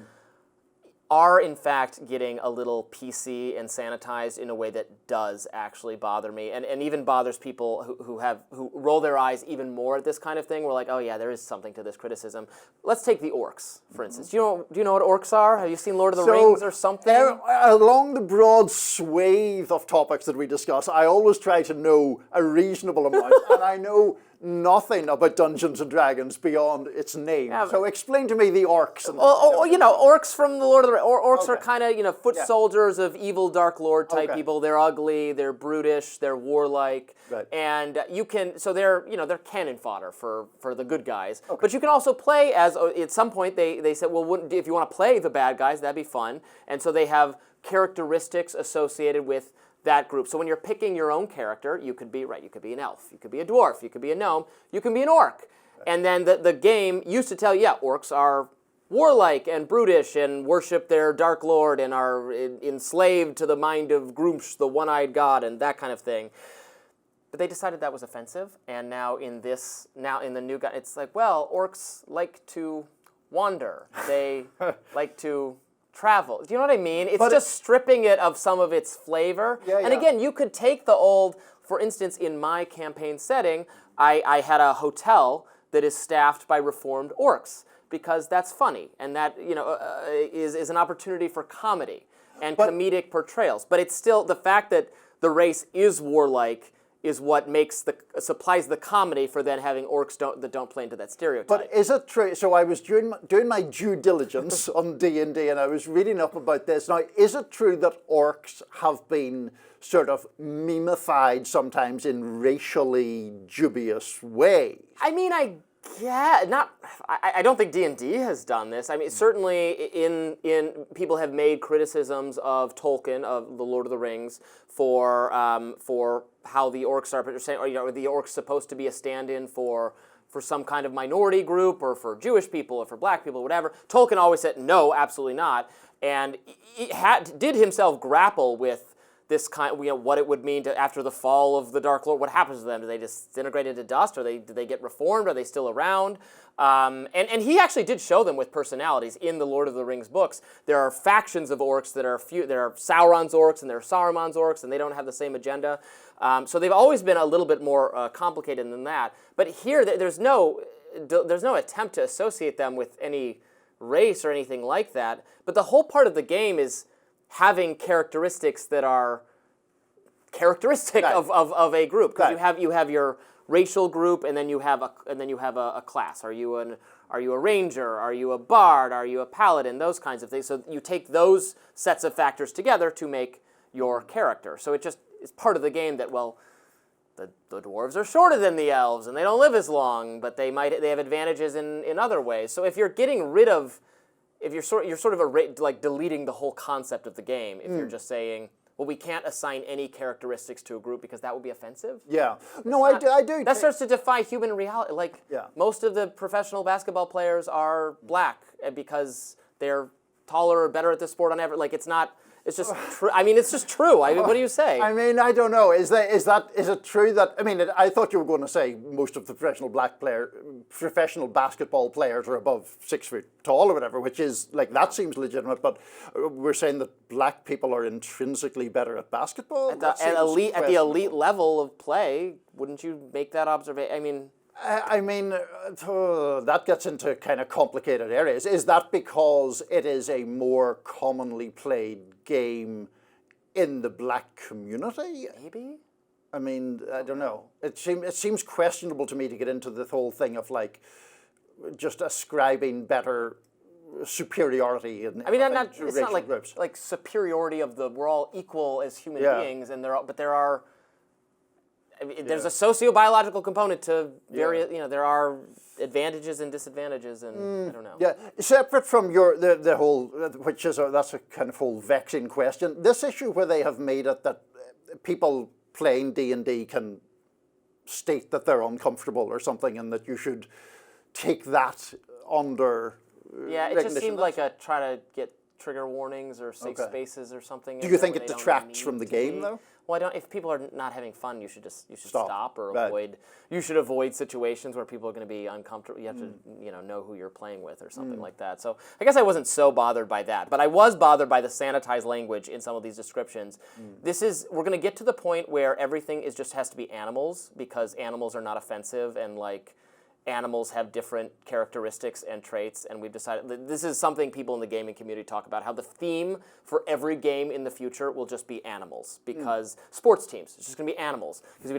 are in fact getting a little PC and sanitized in a way that does actually bother me, and even bothers people who roll their eyes even more at this kind of thing. We're like, oh yeah, there is something to this criticism. Let's take the orcs, for instance. Do you know what orcs are? Have you seen Lord of the Rings or something? Along the broad swathe of topics that we discuss, I always try to know a reasonable amount, and I know nothing about Dungeons and Dragons beyond its name. Yeah, so explain to me the orcs. Orcs from the Lord of the Rings. Orcs are kind of, foot soldiers of evil Dark Lord type people. They're ugly, they're brutish, they're warlike, and they're cannon fodder for the good guys. But you can also play as, at some point they said, well, if you want to play the bad guys, that'd be fun. And so they have characteristics associated with that group. So when you're picking your own character, you could be an elf, you could be a dwarf, you could be a gnome, you can be an orc. And then the game used to tell you, orcs are warlike and brutish and worship their Dark Lord and are enslaved to the mind of Grumsh, the one-eyed god, and that kind of thing. But they decided that was offensive, and now in the new guide, it's like, well, orcs like to wander. They like to travel. Do you know what I mean? It's just stripping it of some of its flavor. And again, you could take the old, for instance, in my campaign setting, I had a hotel that is staffed by reformed orcs, because that's funny, and that is an opportunity for comedy and comedic portrayals. But it's still the fact that the race is warlike is what supplies the comedy for then having orcs that don't play into that stereotype. But is it true? So I was doing my due diligence on D&D, and I was reading up about this. Now, is it true that orcs have been sort of memified sometimes in racially dubious ways? I mean, I don't think D&D has done this. I mean, certainly in people have made criticisms of Tolkien, of the Lord of the Rings, for how the orcs are saying, or the orcs supposed to be a stand-in for some kind of minority group, or for Jewish people, or for black people, whatever. Tolkien always said, no, absolutely not, and he did himself grapple with this kind, what it would mean after the fall of the Dark Lord. What happens to them? Do they disintegrate into dust? Do they get reformed? Are they still around? And he actually did show them with personalities in the Lord of the Rings books. There are factions of orcs that are there are Sauron's orcs and there are Saruman's orcs, and they don't have the same agenda. So they've always been a little bit more complicated than that. But here, there's no attempt to associate them with any race or anything like that. But the whole part of the game is having characteristics that are characteristic of a group, because you have your racial group, and then you have a class. Are you a ranger? Are you a bard? Are you a paladin? Those kinds of things. So you take those sets of factors together to make your character. So it just is part of the game that, well, the dwarves are shorter than the elves and they don't live as long, but they have advantages in other ways. So if you're getting rid of, if you're sort of like deleting the whole concept of the game, if you're just saying, well, we can't assign any characteristics to a group because that would be offensive. Yeah. No, I do. That starts to defy human reality. Like, most of the professional basketball players are black because they're taller or better at the sport on average. Like, it's not. It's just true. I mean, it's just true. I mean, what do you say? I mean, I don't know. Is it true that, I mean, I thought you were going to say most of the professional basketball players are above 6 foot tall or whatever, which is, like, that seems legitimate, but we're saying that black people are intrinsically better at basketball? At the elite level of play, wouldn't you make that observation? I mean, that gets into kind of complicated areas. Is that because it is a more commonly played game in the black community? Maybe. I mean, I don't know. It seems questionable to me to get into the whole thing of, like, just ascribing better superiority in it's racial not groups. like superiority of we're all equal as human beings, and there are. I mean, there's a socio-biological component to various, there are advantages and disadvantages, and I don't know. Yeah, separate from the whole, which is that's a kind of whole vexing question. This issue where they have made it that people playing D&D can state that they're uncomfortable or something, and that you should take that under it just seemed like a try to get trigger warnings or safe spaces or something. Do you think it detracts from the game, though? Well, I don't. If people are not having fun, you should stop or avoid. You should avoid situations where people are going to be uncomfortable. You have to know who you're playing with or something like that. So I guess I wasn't so bothered by that, but I was bothered by the sanitized language in some of these descriptions. We're going to get to the point where everything just has to be animals because animals are not offensive and like. Animals have different characteristics and traits, and we've decided that this is something people in the gaming community talk about, how the theme for every game in the future will just be animals, because sports teams, it's just going to be animals, because we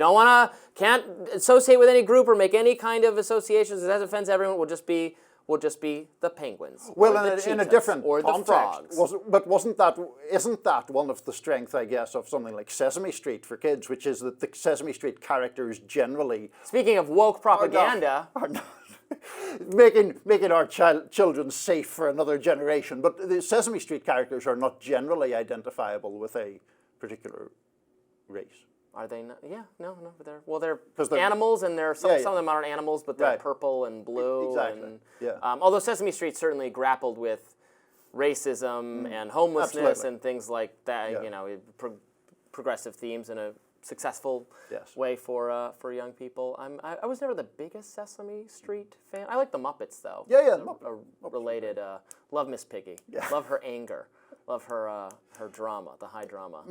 can't associate with any group or make any kind of associations that offends everyone, will just be the penguins. Well, or the in a different or context, the frogs. Isn't that one of the strengths, I guess, of something like Sesame Street for kids, which is that the Sesame Street characters generally... Speaking of woke propaganda... Are not making our children safe for another generation, but the Sesame Street characters are not generally identifiable with a particular race. Are they not? Yeah, no, they're animals, and some of them aren't animals, but they're purple and blue. Exactly. And, although Sesame Street certainly grappled with racism and homelessness and things like that, progressive themes in a successful way for young people. I was never the biggest Sesame Street fan. I like the Muppets though. Related. Love Miss Piggy. Love her anger. Love her drama, the high drama.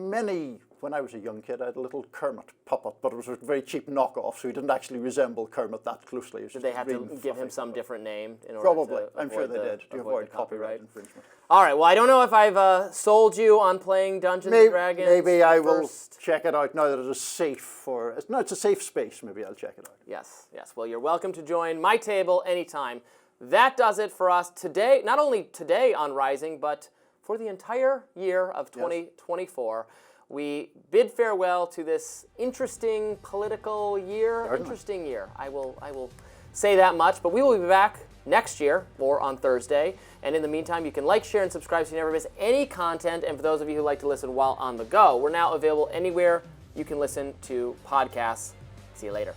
When I was a young kid, I had a little Kermit puppet, but it was a very cheap knockoff, so he didn't actually resemble Kermit that closely. Did they have to give him some different name in order Probably. to I'm sure they did, to avoid copyright infringement. All right, well, I don't know if I've sold you on playing Dungeons & Dragons. Maybe I will check it out now that it is safe for... it's a safe space. Maybe I'll check it out. Yes. Well, you're welcome to join my table anytime. That does it for us today, not only today on Rising, but for the entire year of 2024. We bid farewell to this interesting political year. Certainly. Interesting year. I will say that much, but we will be back next year or on Thursday. And in the meantime, you can like, share, and subscribe so you never miss any content. And for those of you who like to listen while on the go, we're now available anywhere you can listen to podcasts. See you later.